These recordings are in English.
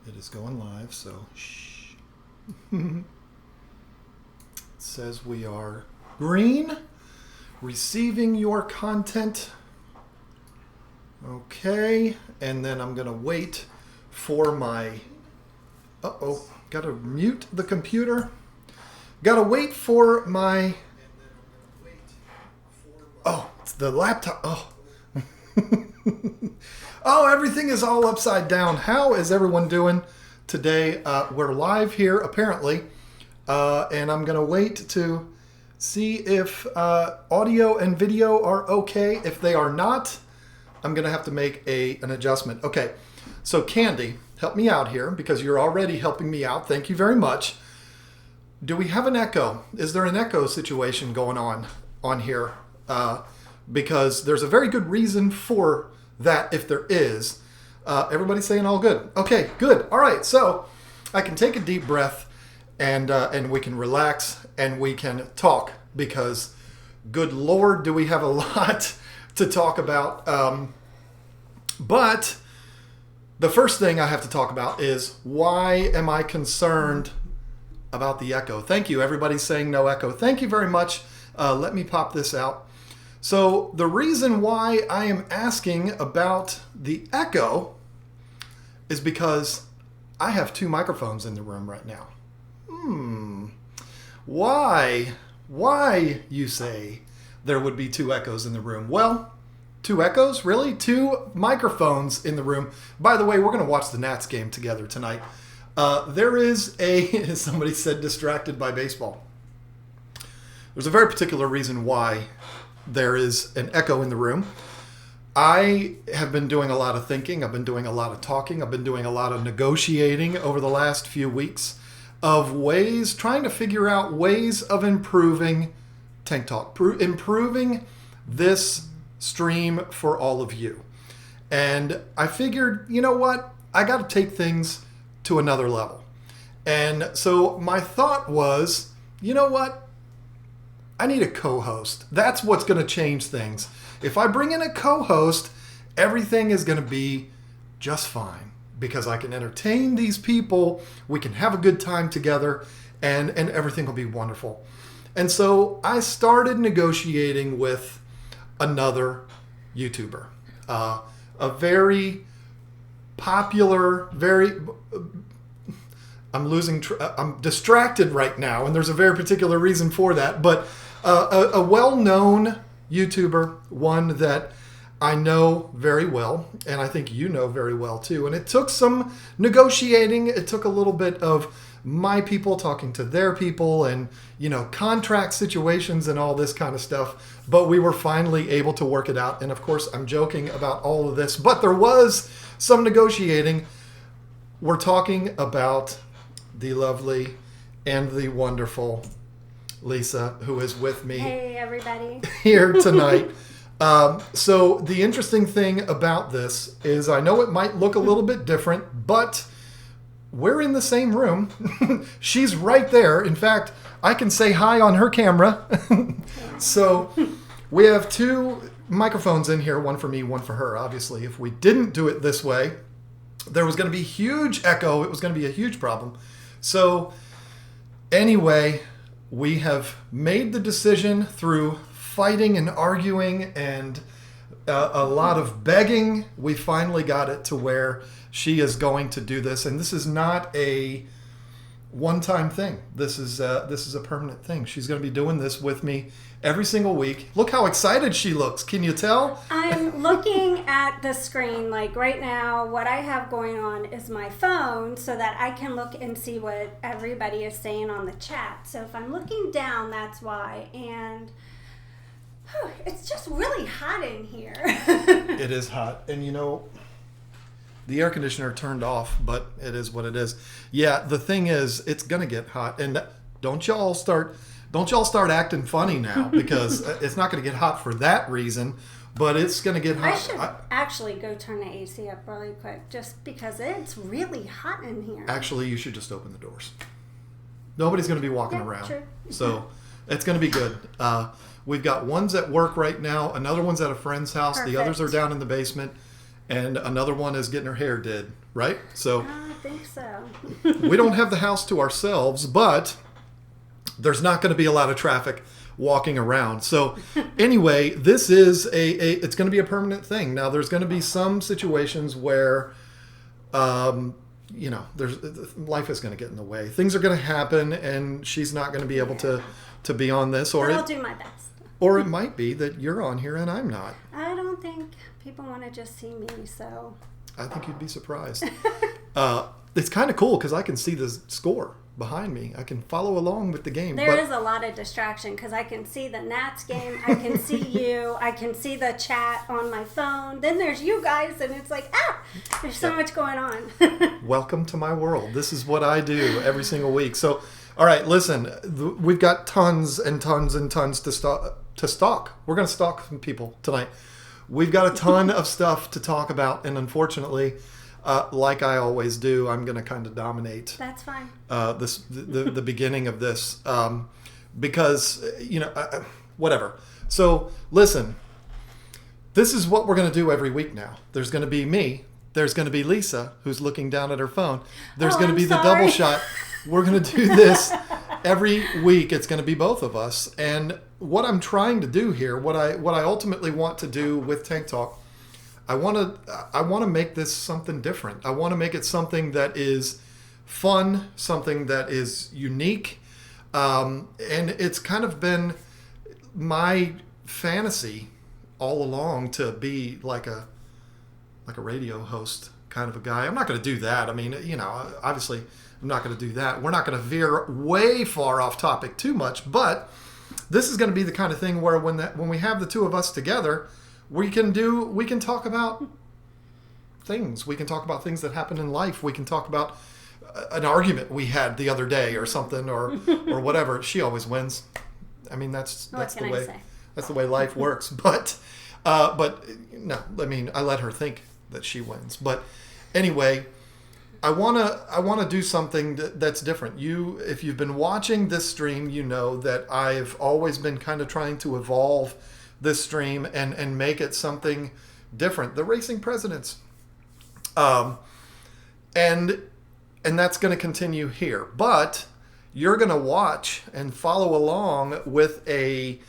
It is going live, so shh. It says we are green, receiving your content. Okay, and then I'm going to wait for my... got to mute the computer. Got to wait for my... Oh, it's the laptop. Oh. Oh, everything is all upside down. How is everyone doing today? We're live here, apparently, and I'm going to wait to see if audio and video are okay. If they are not, I'm going to have to make an adjustment. Okay, so Candy, help me out here because you're already helping me out. Thank you very much. Do we have an echo? Is there an echo situation going on here? Because there's a very good reason for that if there is. Everybody's saying all good. Okay, good. All right, so I can take a deep breath and we can relax and we can talk because, good Lord, do we have a lot to talk about. But the first thing I have to talk about is why am I concerned about the echo? Thank you. Everybody's saying no echo. Thank you very much. Let me pop this out. So the reason why I am asking about the echo is because I have two microphones in the room right now. Why, you say, there would be two echoes in the room? Well, two echoes? Really? Two microphones in the room. By the way, we're going to watch the Nats game together tonight. There is somebody said distracted by baseball. There's a very particular reason why there is an echo in the room. I have been doing a lot of thinking. I've been doing a lot of talking. I've been doing a lot of negotiating over the last few weeks of ways, trying to figure out ways of improving Tank Talk, improving this stream for all of you. And I figured, you know what? I got to take things to another level. And so my thought was, you know what? I need a co-host. That's what's going to change things. If I bring in a co-host, everything is going to be just fine because I can entertain these people. We can have a good time together and everything will be wonderful. And so I started negotiating with another YouTuber, a very popular, I'm distracted right now, and there's a very particular reason for that, but a well-known YouTuber, one that I know very well, and I think you know very well too. And it took some negotiating. It took a little bit of my people talking to their people and, contract situations and all this kind of stuff. But we were finally able to work it out. And of course, I'm joking about all of this, but there was some negotiating. We're talking about the lovely and the wonderful Lisa, who is with me. Hey, everybody. Here tonight. So the interesting thing about this is I know it might look a little bit different, but we're in the same room. She's right there. In fact, I can say hi on her camera. So we have two microphones in here, one for me, one for her. Obviously, if we didn't do it this way, there was going to be huge echo. It was going to be a huge problem. So anyway, we have made the decision through fighting and arguing and a lot of begging. We finally got it to where she is going to do this. And this is not a one-time thing. This is a permanent thing. She's going to be doing this with me every single week. Look how excited she looks. Can you tell? I'm looking at the screen. Like right now, what I have going on is my phone so that I can look and see what everybody is saying on the chat. So if I'm looking down, that's why. And it's just really hot in here. It is hot. And the air conditioner turned off, but it is what it is. Yeah, the thing is, it's going to get hot. And don't y'all start acting funny now because it's not going to get hot for that reason, but it's going to get hot. I should actually go turn the AC up really quick just because it's really hot in here. Actually, you should just open the doors. Nobody's going to be walking around. True. So it's going to be good. We've got ones at work right now. Another one's at a friend's house. Perfect. The others are down in the basement. And another one is getting her hair did right? So I think so. we don't have the house to ourselves, but there's not going to be a lot of traffic walking around. So anyway, this is it's going to be a permanent thing. Now there's going to be some situations where there's life is going to get in the way. Things are going to happen, and she's not going to be able to be on this, or I'll do my best. Or it might be that you're on here and I'm not. I don't think people want to just see me, so I think you'd be surprised. It's kind of cool because I can see the score behind me. I can follow along with the game. There is a lot of distraction because I can see the Nats game, I can see you, I can see the chat on my phone. Then there's you guys, and it's like, there's so much going on. Welcome to my world. This is what I do every single week. So, all right, listen, we've got tons and tons and tons to stalk. We're going to stalk some people tonight. We've got a ton of stuff to talk about, and unfortunately, like I always do, I'm going to kind of dominate. That's fine. The beginning of this because whatever. So listen, this is what we're going to do every week now. There's going to be me. There's going to be Lisa, who's looking down at her phone. There's going to be the double shot. We're going to do this every week. It's going to be both of us. And what I'm trying to do here, what I ultimately want to do with Tank Talk, I want to make this something different. I want to make it something that is fun, something that is unique. And it's kind of been my fantasy all along to be like a radio host kind of a guy. I'm not going to do that. I mean, obviously I'm not going to do that. We're not going to veer way far off topic too much, but this is going to be the kind of thing where when we have the two of us together, we can talk about things. We can talk about things that happen in life. We can talk about an argument we had the other day or something or whatever. She always wins. I mean, that's the way life works. But no, I mean, I let her think that she wins. But anyway, I wanna do something that's different. If you've been watching this stream, you know that I've always been kind of trying to evolve this stream and make it something different. The Racing Presidents, and that's going to continue here. But you're going to watch and follow along with a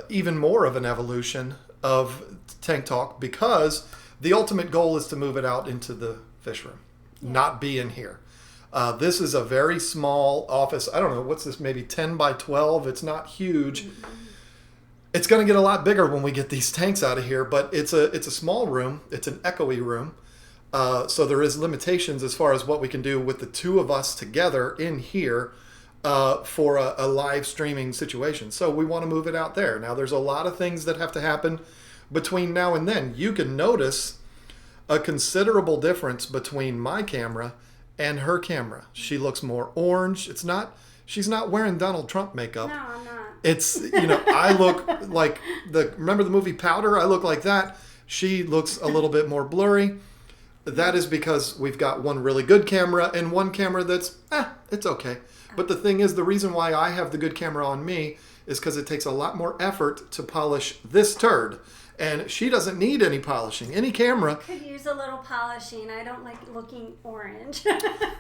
even more of an evolution of Tank Talk, because the ultimate goal is to move it out into the fish room, not be in here. This is a very small office. I don't know, what's this, maybe 10 by 12? It's not huge. Mm-hmm. It's going to get a lot bigger when we get these tanks out of here, but it's a small room. It's an echoey room. So there is limitations as far as what we can do with the two of us together in here for a live streaming situation. So we want to move it out there. Now, there's a lot of things that have to happen between now and then. You can notice a considerable difference between my camera and her camera. She looks more orange. She's not wearing Donald Trump makeup. No, I'm not. It's, I look like remember the movie Powder? I look like that. She looks a little bit more blurry. That is because we've got one really good camera and one camera that's, it's okay. But the thing is, the reason why I have the good camera on me is because it takes a lot more effort to polish this turd. And she doesn't need any polishing. Any camera could use a little polishing. I don't like looking orange.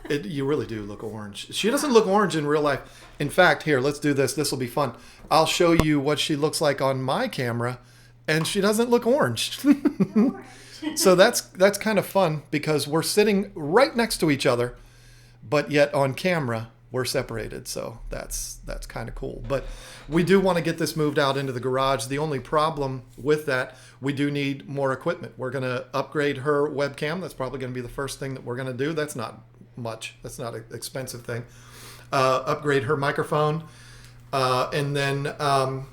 You really do look orange. She doesn't look orange in real life. In fact, here, let's do this. This will be fun. I'll show you what she looks like on my camera, and she doesn't look orange. So that's kind of fun because we're sitting right next to each other, but yet on camera we're separated. So that's kind of cool. But we do want to get this moved out into the garage. The only problem with that, we do need more equipment. We're going to upgrade her webcam. That's probably going to be the first thing that we're going to do. That's not much. That's not an expensive thing. Upgrade her microphone. And then I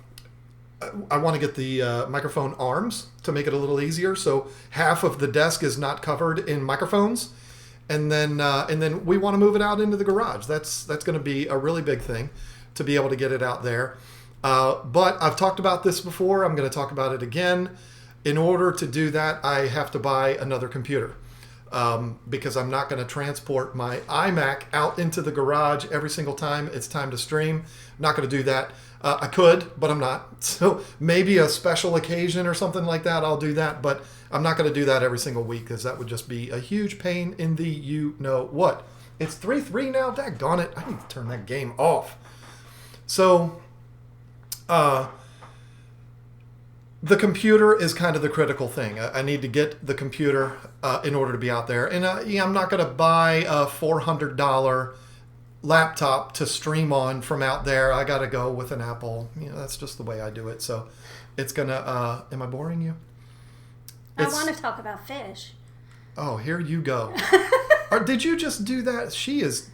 want to get the microphone arms to make it a little easier. So half of the desk is not covered in microphones. And then we want to move it out into the garage. That's going to be a really big thing to be able to get it out there. But I've talked about this before. I'm going to talk about it again. In order to do that, I have to buy another computer. because I'm not going to transport my iMac out into the garage every single time it's time to stream. I'm not going to do that. I could, but I'm not. So maybe a special occasion or something like that, I'll do that. But I'm not going to do that every single week because that would just be a huge pain in the you-know-what. It's 3-3 now? Daggone it. I need to turn that game off. So, the computer is kind of the critical thing. I need to get the computer in order to be out there. And I'm not going to buy a $400 laptop to stream on from out there. I got to go with an Apple. That's just the way I do it. So it's going to... am I boring you? I want to talk about fish. Oh, here you go. Or did you just do that? She's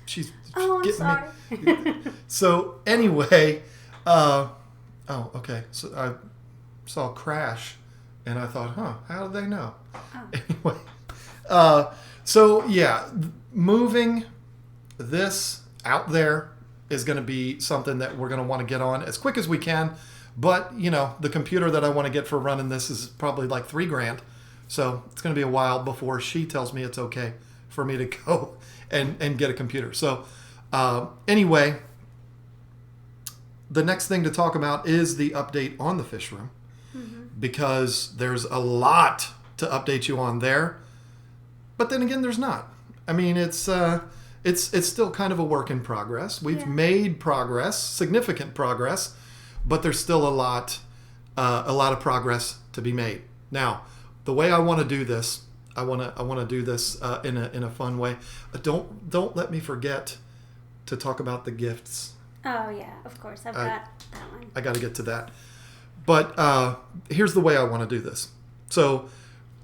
I'm getting sorry. me. So anyway... okay. So I saw Crash, and I thought, how do they know? Oh. Anyway, so yeah, moving this out there is going to be something that we're going to want to get on as quick as we can. But the computer that I want to get for running this is probably like $3,000, so it's going to be a while before she tells me it's okay for me to go and get a computer. So anyway. The next thing to talk about is the update on the fish room, because there's a lot to update you on there. But then again, there's not. I mean, it's still kind of a work in progress. We've made progress, significant progress, but there's still a lot of progress to be made. Now, the way I want to do this, I want to do this in a fun way. Don't let me forget to talk about the gifts. Oh, yeah, of course. I've got that one. I got to get to that. But here's the way I want to do this. So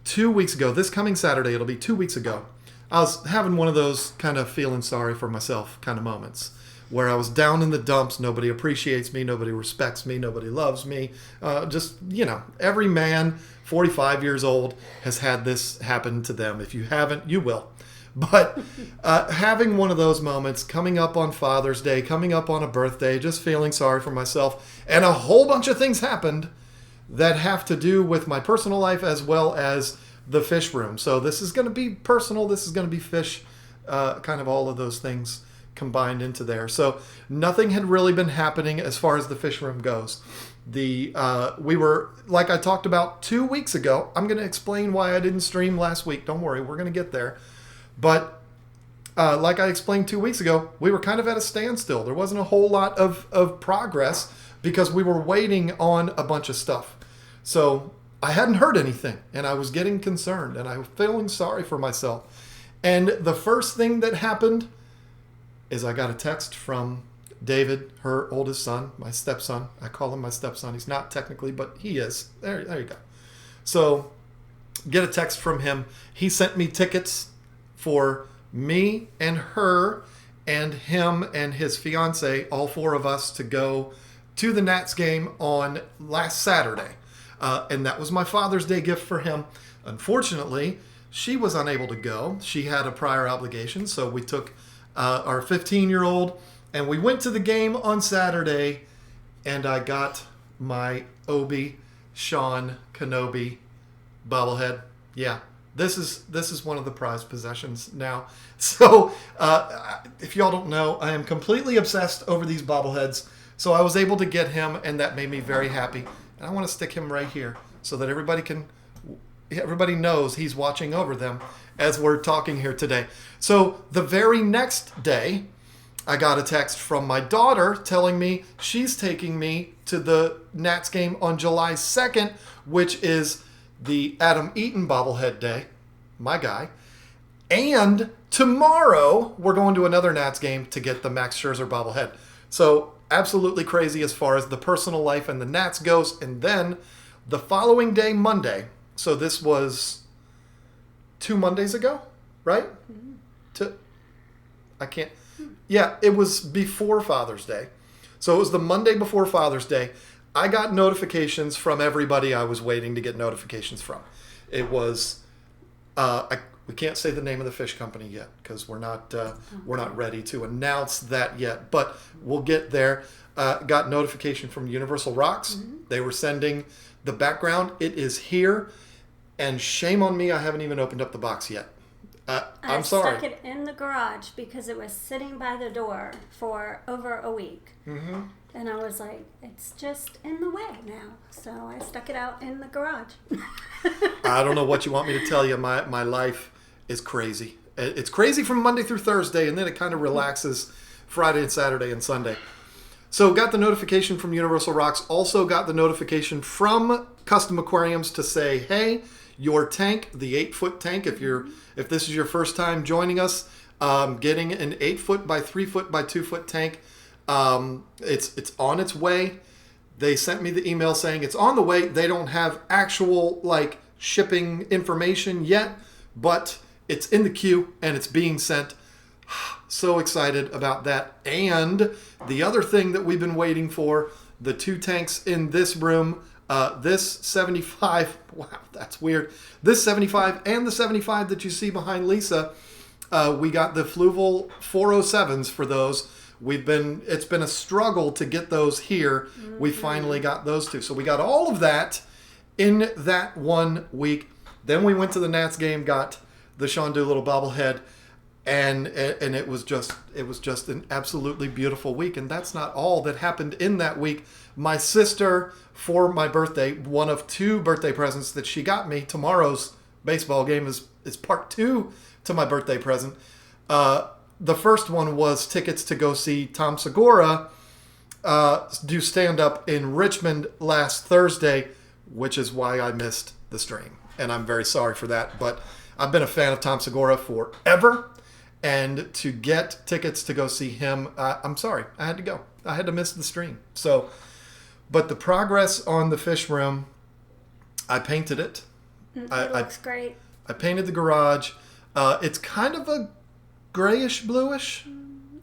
2 weeks ago, this coming Saturday, it'll be 2 weeks ago, I was having one of those kind of feeling sorry for myself kind of moments where I was down in the dumps. Nobody appreciates me. Nobody respects me. Nobody loves me. Every man 45 years old has had this happen to them. If you haven't, you will. But having one of those moments, coming up on Father's Day, coming up on a birthday, just feeling sorry for myself, and a whole bunch of things happened that have to do with my personal life as well as the fish room. So this is going to be personal. This is going to be fish, kind of all of those things combined into there. So nothing had really been happening as far as the fish room goes. We were, like I talked about 2 weeks ago, I'm going to explain why I didn't stream last week. Don't worry, we're going to get there. But like I explained 2 weeks ago, we were kind of at a standstill. There wasn't a whole lot of progress because we were waiting on a bunch of stuff. So I hadn't heard anything, and I was getting concerned, and I was feeling sorry for myself. And the first thing that happened is I got a text from David, her oldest son, my stepson. I call him my stepson. He's not technically, but he is. There you go. So get a text from him. He sent me tickets for me and her and him and his fiance, all four of us, to go to the Nats game on last Saturday. And that was my Father's Day gift for him. Unfortunately, she was unable to go. She had a prior obligation, so we took our 15-year-old and we went to the game on Saturday, and I got my Obi-Wan Kenobi bobblehead. Yeah. This is one of the prized possessions now. So if y'all don't know, I am completely obsessed over these bobbleheads. So I was able to get him, and that made me very happy. And I want to stick him right here so that everybody knows he's watching over them as we're talking here today. So the very next day, I got a text from my daughter telling me she's taking me to the Nats game on July 2nd, which is the Adam Eaton bobblehead day, my guy. And tomorrow, we're going to another Nats game to get the Max Scherzer bobblehead. So absolutely crazy as far as the personal life and the Nats goes. And then the following day, Monday. So this was 2 Mondays ago, right? Yeah, it was before Father's Day. So it was the Monday before Father's Day. I got notifications from everybody I was waiting to get notifications from. It was, we can't say the name of the fish company yet because we're not ready to announce that yet. But we'll get there. Got notification from Universal Rocks. Mm-hmm. They were sending the background. It is here, and shame on me, I haven't even opened up the box yet. I'm sorry. I stuck it in the garage because it was sitting by the door for over a week. Mm-hmm. And I was like, it's just in the way now. So I stuck it out in the garage. I don't know what you want me to tell you. My life is crazy. It's crazy from Monday through Thursday, and then it kind of relaxes Friday and Saturday and Sunday. So got the notification from Universal Rocks. Also got the notification from Custom Aquariums to say, hey, your tank, the 8-foot tank, if this is your first time joining us, getting an 8-foot by 3-foot by 2-foot tank. It's on its way. They sent me the email saying it's on the way. They don't have actual shipping information yet, but it's in the queue and it's being sent. So excited about that. And the other thing that we've been waiting for, the 2 tanks in this room, this 75, wow, that's weird. This 75 and the 75 that you see behind Lisa, we got the Fluval 407s for those. It's been a struggle to get those here. Mm-hmm. We finally got those 2. So we got all of that in that 1 week. Then we went to the Nats game, got the Sean Doolittle bobblehead, and it was just an absolutely beautiful week. And that's not all that happened in that week. My sister, for my birthday, one of 2 birthday presents that she got me, tomorrow's baseball game is part 2 to my birthday present. The first one was tickets to go see Tom Segura do stand-up in Richmond last Thursday, which is why I missed the stream. And I'm very sorry for that. But I've been a fan of Tom Segura forever. And to get tickets to go see him, I'm sorry. I had to go. I had to miss the stream. So, but the progress on the fish room, I painted it. It looks great. I painted the garage. It's kind of a grayish bluish.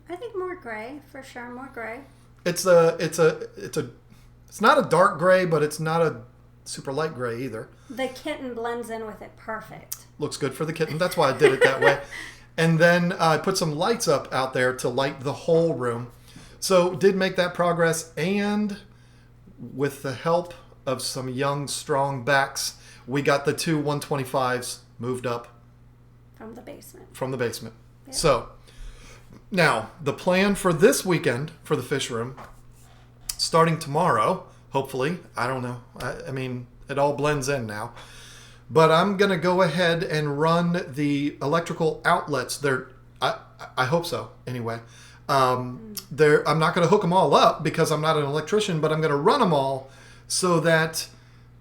I think more gray for sure. More gray. It's not a dark gray, but it's not a super light gray either. The kitten blends in with it perfect. Looks good for the kitten. That's why I did it that way. And then I put some lights up out there to light the whole room. So did make that progress, and with the help of some young, strong backs, we got the 2 125s moved up from the basement. Yep. So, now, the plan for this weekend for the fish room, starting tomorrow, hopefully, I don't know. I mean, it all blends in now. But I'm going to go ahead and run the electrical outlets. I hope so, anyway. I'm not going to hook them all up because I'm not an electrician, but I'm going to run them all so that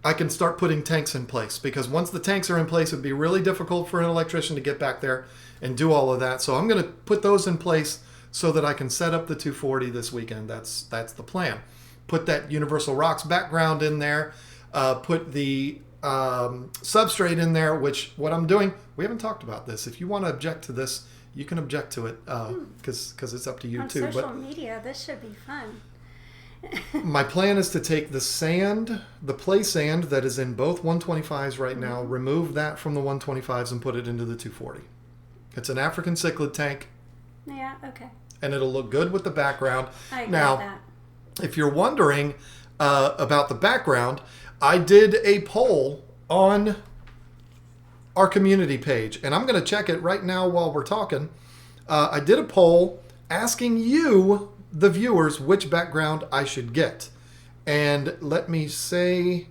I can start putting tanks in place. Because once the tanks are in place, it would be really difficult for an electrician to get back there and do all of that. So I'm going to put those in place so that I can set up the 240 this weekend. That's the plan. Put that Universal Rocks background in there. Put the substrate in there, which what I'm doing, we haven't talked about this. If you want to object to this, you can object to it because it's up to you too. On social media, this should be fun. My plan is to take the sand, the play sand that is in both 125s right now, remove that from the 125s and put it into the 240. It's an African cichlid tank. Yeah, okay. And it'll look good with the background. I agree with that. If you're wondering about the background, I did a poll on our community page, and I'm going to check it right now while we're talking. I did a poll asking you, the viewers, which background I should get. And let me say,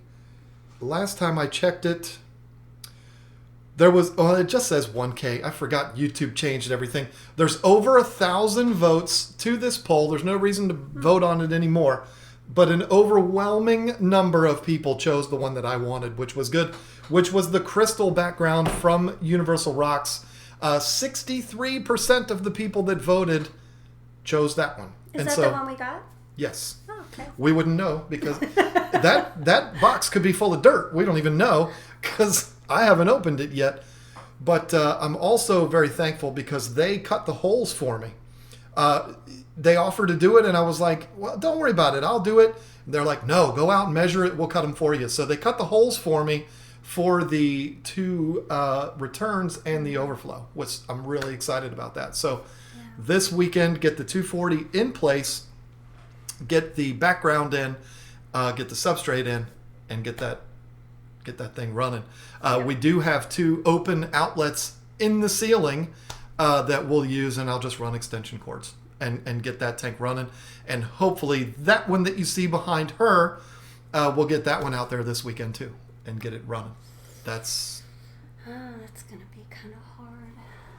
last time I checked it, there was, it just says 1K. I forgot YouTube changed everything. There's over 1,000 votes to this poll. There's no reason to vote on it anymore. But an overwhelming number of people chose the one that I wanted, which was good, which was the crystal background from Universal Rocks. 63% of the people that voted chose that one. Is that the one we got? Yes. Oh, okay. We wouldn't know because that box could be full of dirt. We don't even know because I haven't opened it yet. But I'm also very thankful because they cut the holes for me. They offered to do it, and I was like, well, don't worry about it. I'll do it. And they're like, no, go out and measure it. We'll cut them for you. So they cut the holes for me for the 2 returns and the overflow, which I'm really excited about that. So this weekend, get the 240 in place, get the background in, get the substrate in, and get that thing running. We do have 2 open outlets in the ceiling that we'll use, and I'll just run extension cords and get that tank running. And hopefully that one that you see behind her, we'll get that one out there this weekend too and get it running. That's going to be kind of hard.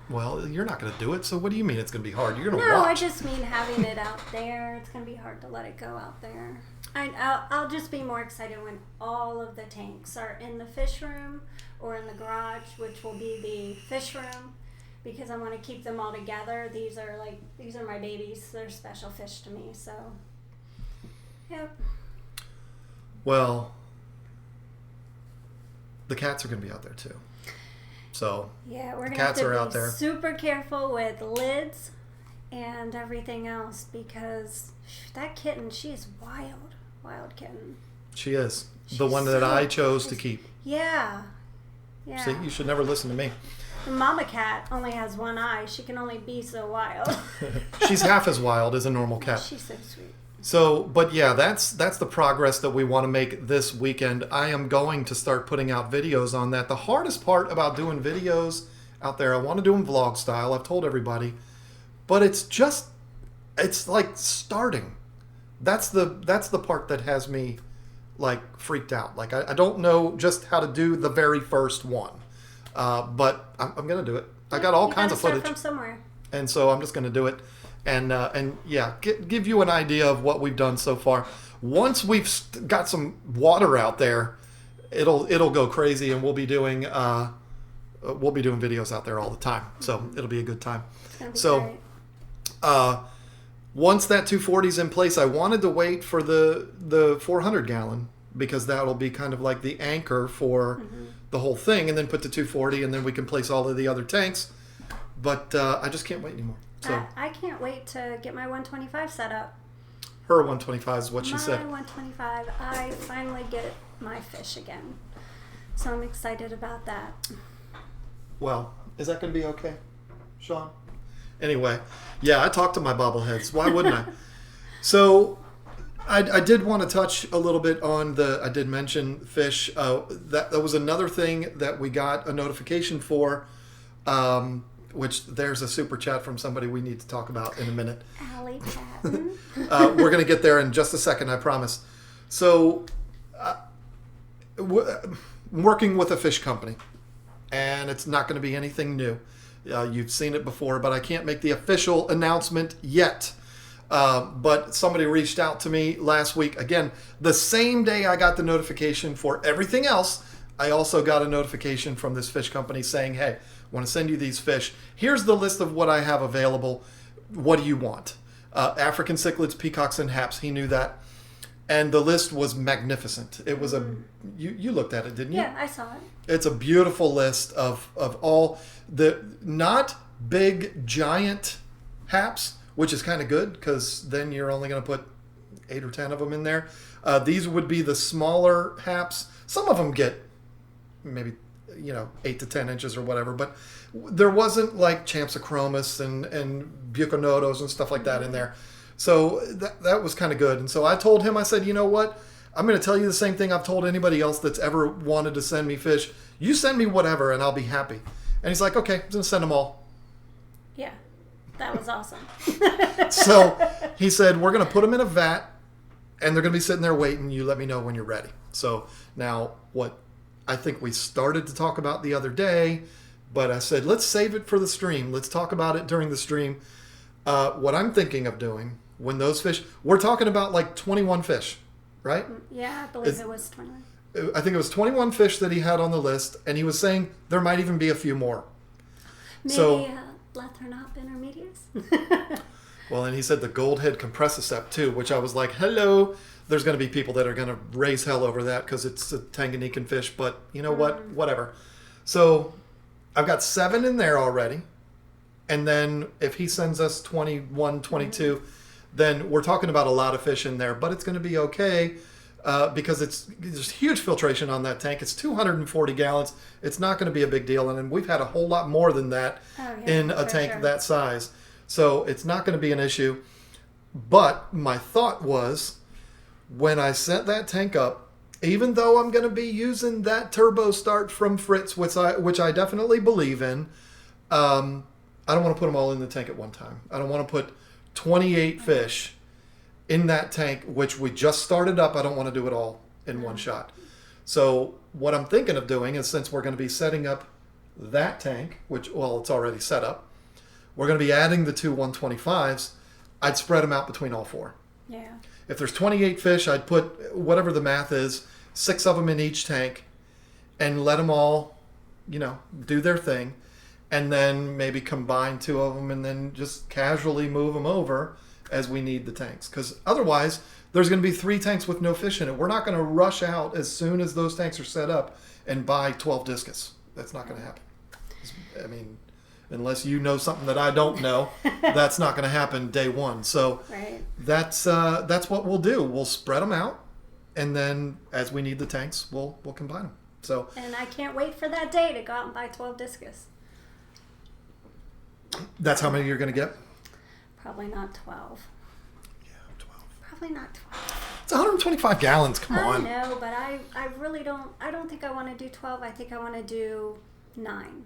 Well, you're not going to do it, so what do you mean it's going to be hard? You're going to No, watch. I just mean having it out there. It's going to be hard to let it go out there. I'll just be more excited when all of the tanks are in the fish room or in the garage, which will be the fish room, because I want to keep them all together. These are my babies. They're special fish to me, so yep. Well, the cats are going to be out there too. So yeah, we're going cats to are have out to be there. super careful with lids and everything else, because that kitten, she's wild kitten. She is. She's the one that so- I chose to keep. Yeah. See, you should never listen to me. The mama cat only has one eye. She can only be so wild. She's half as wild as a normal cat. She's so sweet. So, but yeah, that's the progress that we want to make this weekend. I am going to start putting out videos on that. The hardest part about doing videos out there, I want to do them vlog style. I've told everybody, but it's like starting. That's the part that has me like freaked out. Like I don't know just how to do the very first one, but I'm gonna do it. I got all kinds of footage from somewhere. and so I'm just going to do it, and yeah, give you an idea of what we've done so far. Once we've got some water out there, it'll go crazy, and we'll be doing videos out there all the time. So it'll be a good time. It's gonna be So, great. Once that 240 is in place, I wanted to wait for the 400 gallon, because that'll be kind of like the anchor for the whole thing, and then put the 240, and then we can place all of the other tanks. But I just can't wait anymore. So I can't wait to get my 125 set up. her 125 is what she said. My 125. I finally get my fish again. So I'm excited about that. Well, is that going to be okay, Sean? Anyway, yeah, I talked to my bobbleheads. Why wouldn't I? So I did want to touch a little bit on I did mention fish. That was another thing that we got a notification for, which there's a super chat from somebody we need to talk about in a minute. Alley Patton. We're going to get there in just a second, I promise. So, working with a fish company, and it's not going to be anything new. You've seen it before, but I can't make the official announcement yet. But somebody reached out to me last week. Again, the same day I got the notification for everything else, I also got a notification from this fish company saying, hey, I want to send you these fish. Here's the list of what I have available. What do you want? African cichlids, peacocks, and haps. He knew that. And the list was magnificent. It was you looked at it, didn't you? Yeah, I saw it. It's a beautiful list of all the not big giant haps, which is kind of good, because then you're only going to put 8 or 10 of them in there. These would be the smaller haps. Some of them get maybe 8 to 10 inches or whatever, but there wasn't like Champsochromis and Bucanodos and stuff like that in there. So that was kind of good. And so I told him, I said, you know what? I'm going to tell you the same thing I've told anybody else that's ever wanted to send me fish. You send me whatever and I'll be happy. And he's like, okay, I'm going to send them all. Yeah, that was awesome. So he said, we're going to put them in a vat and they're going to be sitting there waiting. You let me know when you're ready. So now what I think we started to talk about the other day, but I said, let's save it for the stream. Let's talk about it during the stream. What I'm thinking of doing when those fish, we're talking about like 21 fish, right? Yeah, I believe it was 21. I think it was 21 fish that he had on the list, and he was saying there might even be a few more. Maybe Lathrop intermedius? Well, and he said the gold head compressicept too, which I was like, hello. There's going to be people that are going to raise hell over that because it's a Tanganyikan fish, but you know what? Whatever. So I've got 7 in there already. And then if he sends us 21, 22, then we're talking about a lot of fish in there, but it's going to be okay because there's huge filtration on that tank. It's 240 gallons. It's not going to be a big deal. And then we've had a whole lot more than that in a tank that size. So it's not going to be an issue. But my thought was, when I set that tank up, even though I'm going to be using that turbo start from Fritz, which I definitely believe in, I don't want to put them all in the tank at one time. I don't want to put 28 fish in that tank, which we just started up. I don't want to do it all in one shot. So what I'm thinking of doing is, since we're going to be setting up that tank, which, well, it's already set up, we're going to be adding the two 125s. I'd spread them out between all four. Yeah. If there's 28 fish, I'd put whatever the math is, 6 of them in each tank, and let them all, do their thing. And then maybe combine 2 of them and then just casually move them over as we need the tanks. Because otherwise, there's going to be 3 tanks with no fish in it. We're not going to rush out as soon as those tanks are set up and buy 12 discus. That's not going to happen. I mean, unless you know something that I don't know, that's not going to happen day one. So right. that's what we'll do. We'll spread them out, and then as we need the tanks, we'll combine them. So. And I can't wait for that day to go out and buy 12 discus. That's how many you're going to get? Probably not 12. Yeah, 12. Probably not 12. It's 125 gallons. Come on. I know, but I really don't. I don't think I want to do 12. I think I want to do 9.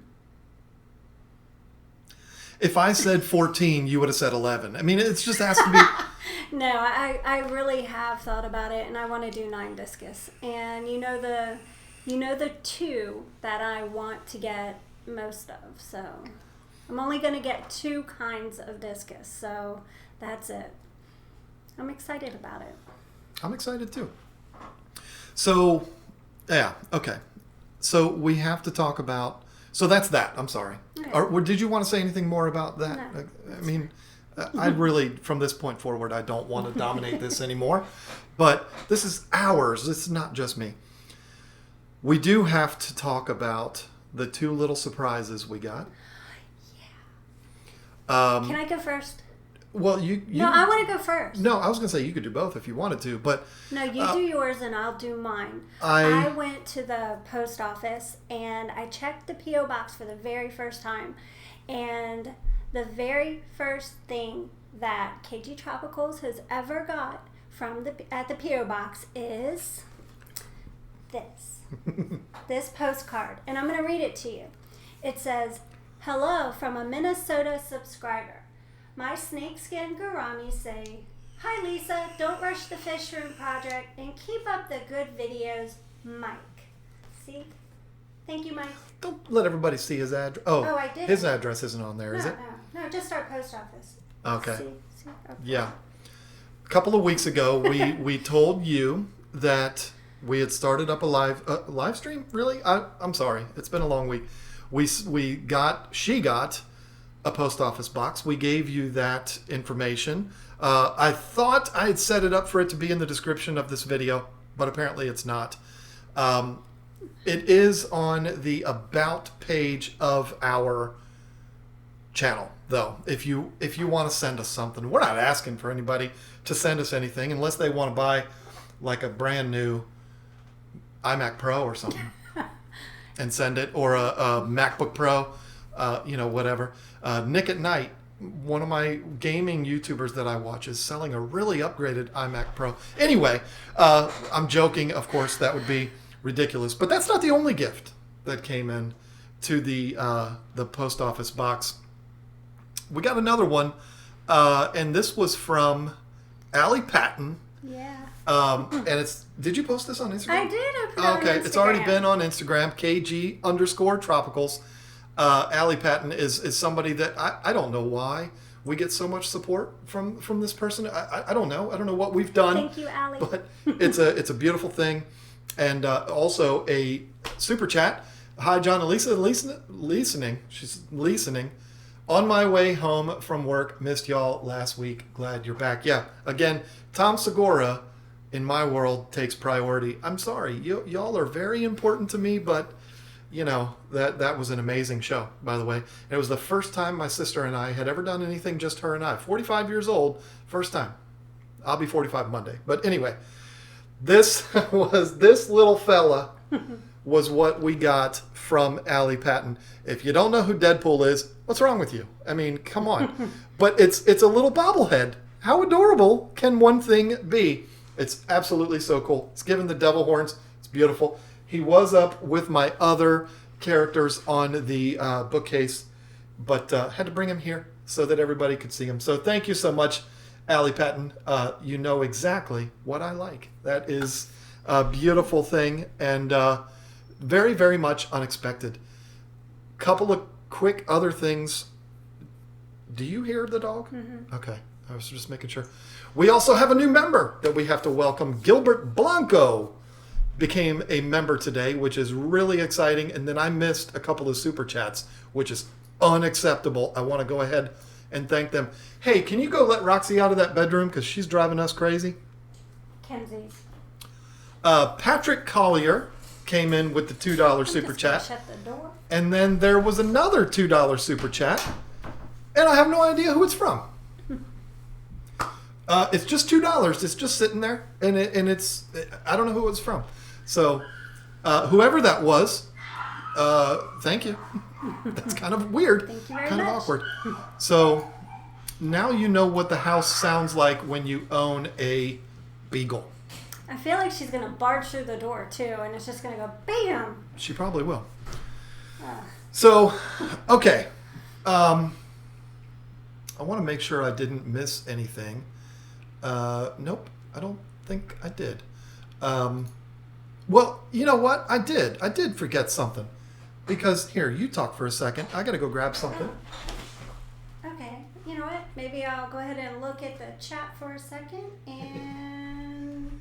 If I said 14, you would have said 11. I mean, it just has to be. No, I really have thought about it, and I want to do 9 discus. And the 2 that I want to get most of. So I'm only going to get 2 kinds of discus. So that's it. I'm excited about it. I'm excited too. So, yeah, okay. So we have to talk about. So that's that. I'm sorry. Okay. Or did you want to say anything more about that? No. I mean, I really, from this point forward, I don't want to dominate this anymore. But this is ours. This is not just me. We do have to talk about the 2 little surprises we got. Yeah. Can I go first? Well, you. No, I want to go first. No, I was going to say you could do both if you wanted to, but. No, you do yours and I'll do mine. I went to the post office and I checked the P.O. box for the very first time. And the very first thing that KG Tropicals has ever got at the P.O. box is this. This postcard. And I'm going to read it to you. It says, "Hello from a Minnesota subscriber. My snakeskin gouramis say, 'Hi Lisa, don't rush the fish room project and keep up the good videos, Mike.'" See? Thank you, Mike. Don't let everybody see his address. Oh, I did. His address isn't on there, is it? No, just our post office. Okay. See? Okay. Yeah. A couple of weeks ago, we told you that we had started up a live stream. Really? I'm sorry. It's been a long week. She got a post office box. We gave you that information. I thought I had set it up for it to be in the description of this video, but apparently it's not. It is on the About page of our channel, though. If you want to send us something, we're not asking for anybody to send us anything unless they want to buy like a brand new iMac Pro or something and send it, or a MacBook Pro, whatever. Nick at Night, one of my gaming YouTubers that I watch, is selling a really upgraded iMac Pro. Anyway, I'm joking. Of course, that would be ridiculous. But that's not the only gift that came in to the post office box. We got another one, and this was from Allie Patton. Yeah. And it's. Did you post this on Instagram? I did. I put it on Instagram. It's already been on Instagram. KG_Tropicals. Allie Patton is somebody that I don't know why we get so much support from this person. I don't know. I don't know what we've done. Thank you, Allie. But it's a beautiful thing. And also a super chat. Hi, John and Lisa. Listening. She's listening. On my way home from work. Missed y'all last week. Glad you're back. Yeah. Again, Tom Segura in my world takes priority. I'm sorry. Y'all are very important to me, but that was an amazing show, by the way. And it was the first time my sister and I had ever done anything, just her and I. 45 years old, first time. I'll be 45 Monday. But anyway, this little fella was what we got from Allie Patton. If you don't know who Deadpool is, what's wrong with you? I mean, come on. But it's a little bobblehead. How adorable can one thing be? It's absolutely so cool. It's given the devil horns. It's beautiful. He was up with my other characters on the bookcase but had to bring him here so that everybody could see him. So thank you so much, Allie Patton. You know exactly what I like. That is a beautiful thing and very, very much unexpected. Couple of quick other things. Do you hear the dog? Mm-hmm. Okay. I was just making sure. We also have a new member that we have to welcome. Gilbert Blanco became a member today, which is really exciting. And then I missed a couple of super chats, which is unacceptable. I want to go ahead and thank them. Hey, can you go let Roxy out of that bedroom because she's driving us crazy? Kenzie. Patrick Collier came in with the $2 super chat. Shut the door. And then there was another $2 super chat. And I have no idea who it's from. It's just $2. It's just sitting there. And it's, I don't know who it's from. So, whoever that was, thank you. That's kind of weird. Thank you very kind much. of awkward. So, now you know what the house sounds like when you own a beagle. I feel like she's going to barge through the door, too, and it's just going to go bam. She probably will. So, okay. I want to make sure I didn't miss anything. Nope, I don't think I did. Well, you know what? I did. I did forget something. Because, here, you talk for a second. I got to go grab something. Okay, you know what? Maybe I'll go ahead and look at the chat for a second and...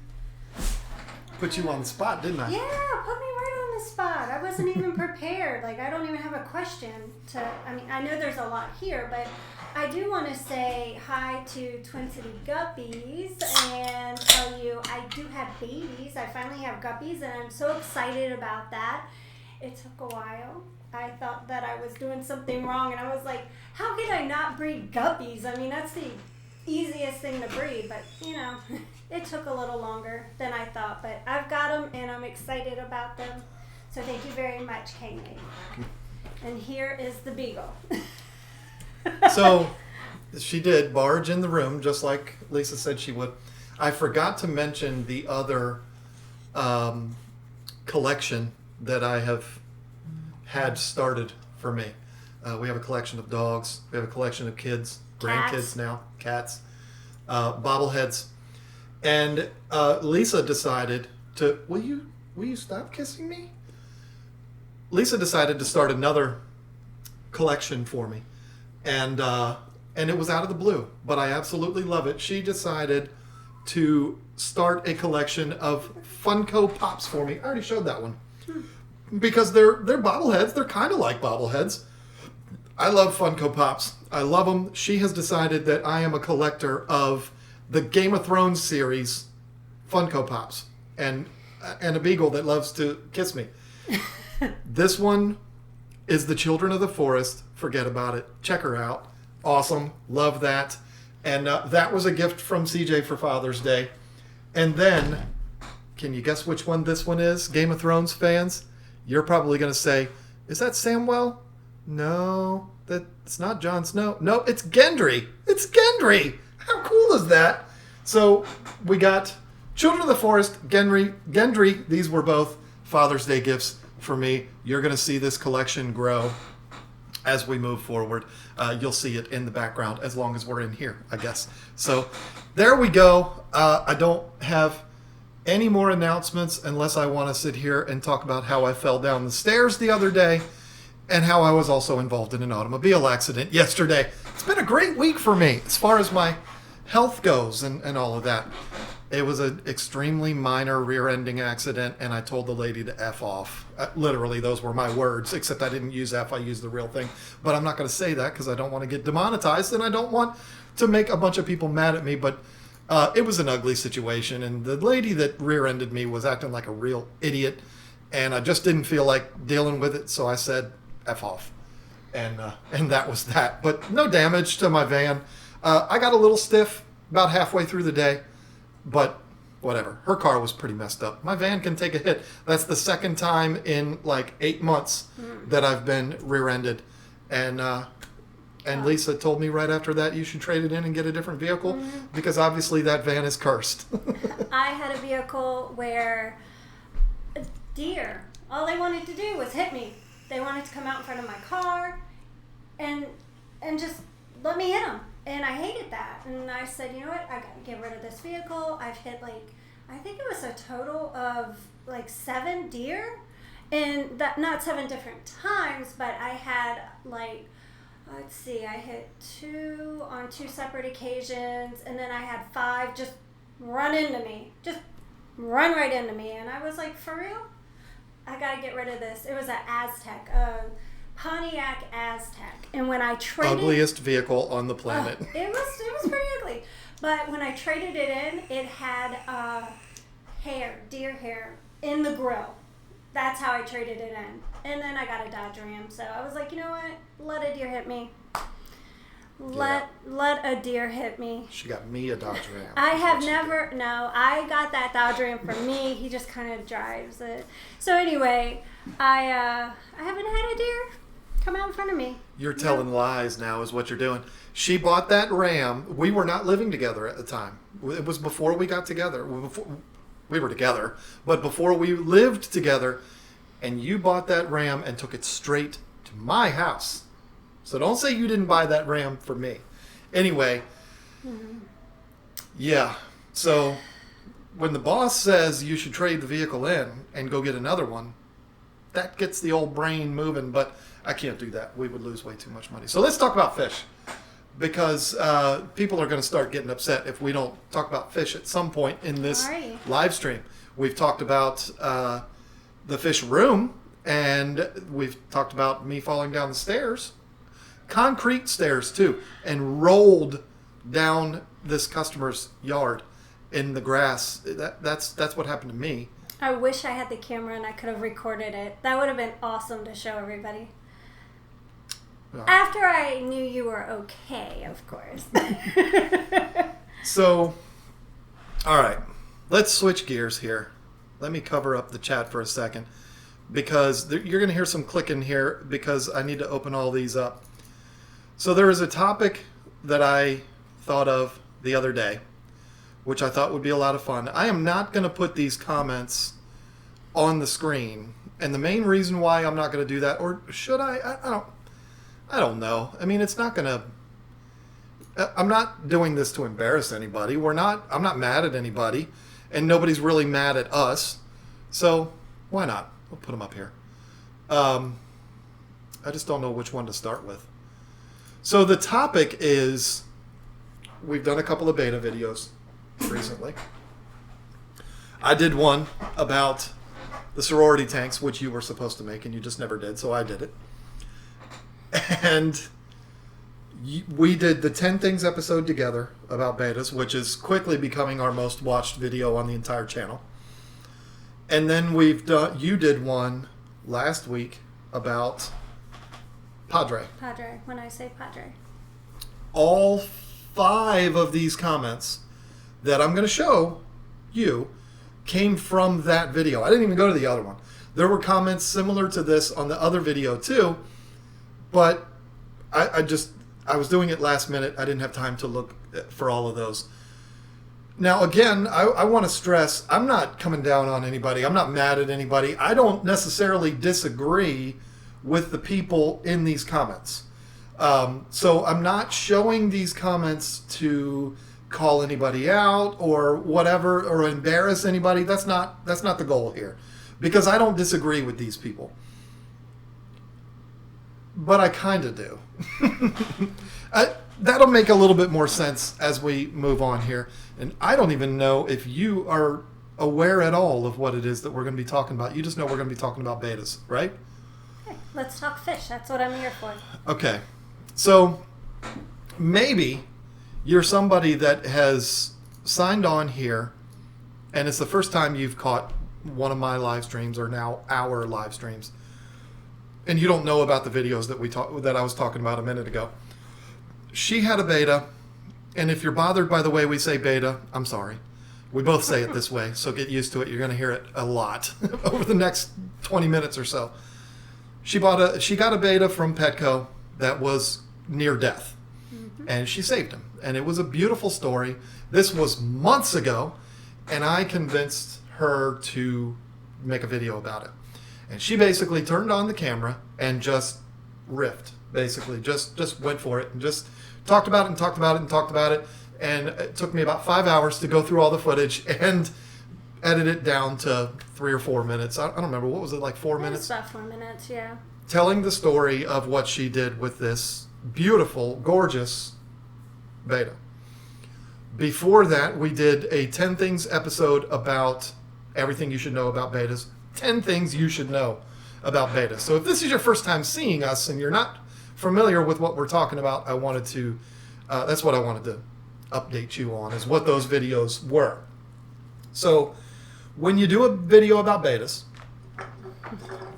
Put you on the spot, didn't I? Yeah, put me right on the spot. I wasn't even prepared. Like, I don't even have a question to... I mean, I know there's a lot here, but I do want to say hi to Twin City Guppies and tell you I do have babies. I finally have guppies, and I'm so excited about that. It took a while. I thought that I was doing something wrong, and I was like, how could I not breed guppies? I mean, that's the easiest thing to breed, but, you know, it took a little longer than I thought. But I've got them, and I'm excited about them. So thank you very much, Kaylee. And here is the beagle. So, she did barge in the room, just like Lisa said she would. I forgot to mention the other collection that I have had started for me. We have a collection of dogs. We have a collection of kids, grandkids now, cats, bobbleheads. And Lisa decided to, will you stop kissing me? Lisa decided to start another collection for me. And it was out of the blue, but I absolutely love it. She decided to start a collection of Funko Pops for me. I already showed that one. Because they're bobbleheads. They're kind of like bobbleheads. I love Funko Pops. I love them. She has decided that I am a collector of the Game of Thrones series Funko Pops. And a beagle that loves to kiss me. This one is the Children of the Forest. Forget about it. Check her out. Awesome. Love that. And that was a gift from CJ for Father's Day. And then, can you guess which one this one is, Game of Thrones fans? You're probably going to say, is that Samwell? No, that's not Jon Snow. No, it's Gendry. It's Gendry. How cool is that? So we got Children of the Forest, Gendry. These were both Father's Day gifts for me. You're going to see this collection grow as we move forward. You'll see it in the background as long as we're in here, I guess. So there we go. I don't have any more announcements unless I want to sit here and talk about how I fell down the stairs the other day and how I was also involved in an automobile accident yesterday. It's been a great week for me as far as my health goes and all of that. It was an extremely minor rear-ending accident, and I told the lady to F off. Literally, those were my words, except I didn't use F, I used the real thing. But I'm not going to say that because I don't want to get demonetized, and I don't want to make a bunch of people mad at me. But it was an ugly situation, and the lady that rear-ended me was acting like a real idiot, and I just didn't feel like dealing with it, so I said F off. And that was that. But no damage to my van. I got a little stiff about halfway through the day. But whatever. Her car was pretty messed up. My van can take a hit. That's the second time in like 8 months that I've been rear-ended. And Lisa told me right after that you should trade it in and get a different vehicle because obviously that van is cursed. I had a vehicle where a deer, all they wanted to do was hit me. They wanted to come out in front of my car. and just let me hit them. And I hated that. And I said, you know what? I got to get rid of this vehicle. I've hit I think it was a total of 7 deer. And that, not 7 different times, but I had let's see, I hit 2 on 2 separate occasions. And then I had 5 just run into me. Just run right into me. And I was like, for real? I got to get rid of this. It was an Aztec, Pontiac Aztec, and when I traded ugliest vehicle on the planet. It was pretty ugly. But when I traded it in, it had deer hair in the grill. That's how I traded it in. And then I got a Dodge Ram, so I was like, you know what? Let a deer hit me. Let a deer hit me. She got me a Dodge Ram. I got that Dodge Ram for me. He just kind of drives it. So anyway, I haven't had a deer come out in front of me. You're telling lies now is what you're doing. She bought that Ram. We were not living together at the time. It was before we got together. We were together, but before we lived together, and you bought that Ram and took it straight to my house. So don't say you didn't buy that Ram for me. Anyway, yeah. So when the boss says you should trade the vehicle in and go get another one, that gets the old brain moving, but I can't do that. We would lose way too much money. So let's talk about fish, because people are going to start getting upset if we don't talk about fish at some point in this live stream. We've talked about the fish room, and we've talked about me falling down the stairs, concrete stairs too, and rolled down this customer's yard in the grass. That's what happened to me. I wish I had the camera and I could have recorded it. That would have been awesome to show everybody. After I knew you were okay, of course. So, all right, let's switch gears here. Let me cover up the chat for a second, because you're going to hear some clicking here because I need to open all these up. So there is a topic that I thought of the other day, which I thought would be a lot of fun. I am not going to put these comments on the screen, and the main reason why I'm not going to do that, or should I don't know. I mean, it's not going to... I'm not doing this to embarrass anybody. I'm not mad at anybody, and nobody's really mad at us. So why not? We'll put them up here. I just don't know which one to start with. So the topic is, we've done a couple of beta videos recently. I did one about the sorority tanks, which you were supposed to make, and you just never did, so I did it. And we did the 10 Things episode together about betas, which is quickly becoming our most watched video on the entire channel. And then you did one last week about Padre. Padre, when I say Padre. All 5 of these comments that I'm going to show you came from that video. I didn't even go to the other one. There were comments similar to this on the other video too, but I was doing it last minute. I didn't have time to look for all of those. Now, again, I want to stress, I'm not coming down on anybody. I'm not mad at anybody. I don't necessarily disagree with the people in these comments. So I'm not showing these comments to call anybody out or whatever, or embarrass anybody. That's not the goal here, because I don't disagree with these people. But I kind of do. That'll make a little bit more sense as we move on here. And I don't even know if you are aware at all of what it is that we're going to be talking about. You just know we're going to be talking about betas, right? Okay, let's talk fish. That's what I'm here for. Okay. So maybe you're somebody that has signed on here, and it's the first time you've caught one of my live streams, or now our live streams, and you don't know about the videos that I was talking about a minute ago. She had a beta, and if you're bothered by the way we say beta, I'm sorry. We both say it this way, so get used to it. You're going to hear it a lot over the next 20 minutes or so. She got a beta from Petco that was near death, and she saved him. And it was a beautiful story. This was months ago, and I convinced her to make a video about it. And she basically turned on the camera and just riffed basically. Just went for it and just talked about it and talked about it and talked about it. And it took me about 5 hours to go through all the footage and edit it down to 3 or 4 minutes. I don't remember. What was it, like 4 minutes? It's about 4 minutes, yeah. Telling the story of what she did with this beautiful, gorgeous beta. Before that, we did a 10 things episode about everything you should know about betas. 10 things you should know about betas. So if this is your first time seeing us and you're not familiar with what we're talking about, that's what I wanted to update you on, is what those videos were. So when you do a video about betas,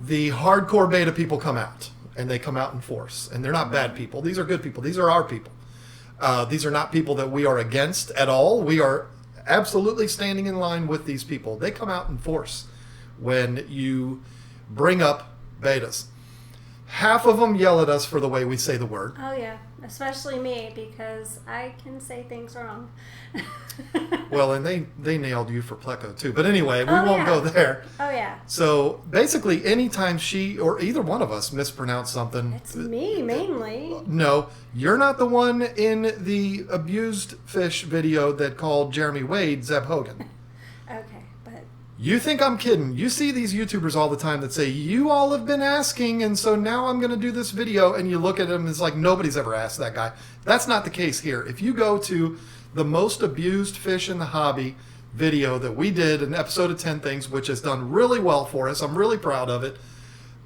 the hardcore beta people come out, and they come out in force. And they're not bad people. These are good people. These are our people. These are not people that we are against at all. We are absolutely standing in line with these people. They come out in force when you bring up betas. Half of them yell at us for the way we say the word. Oh, yeah. Especially me, because I can say things wrong. Well, and they nailed you for Pleco, too. But anyway, we won't go there. Oh, yeah. So, basically, anytime she or either one of us mispronounce something... It's me, mainly. No, you're not the one in the abused fish video that called Jeremy Wade Zeb Hogan. Okay, but... You think I'm kidding. You see these YouTubers all the time that say, you all have been asking, and so now I'm going to do this video, and you look at them, it's like nobody's ever asked that guy. That's not the case here. If you go to the most abused fish in the hobby video that we did, an episode of 10 Things, which has done really well for us, I'm really proud of it,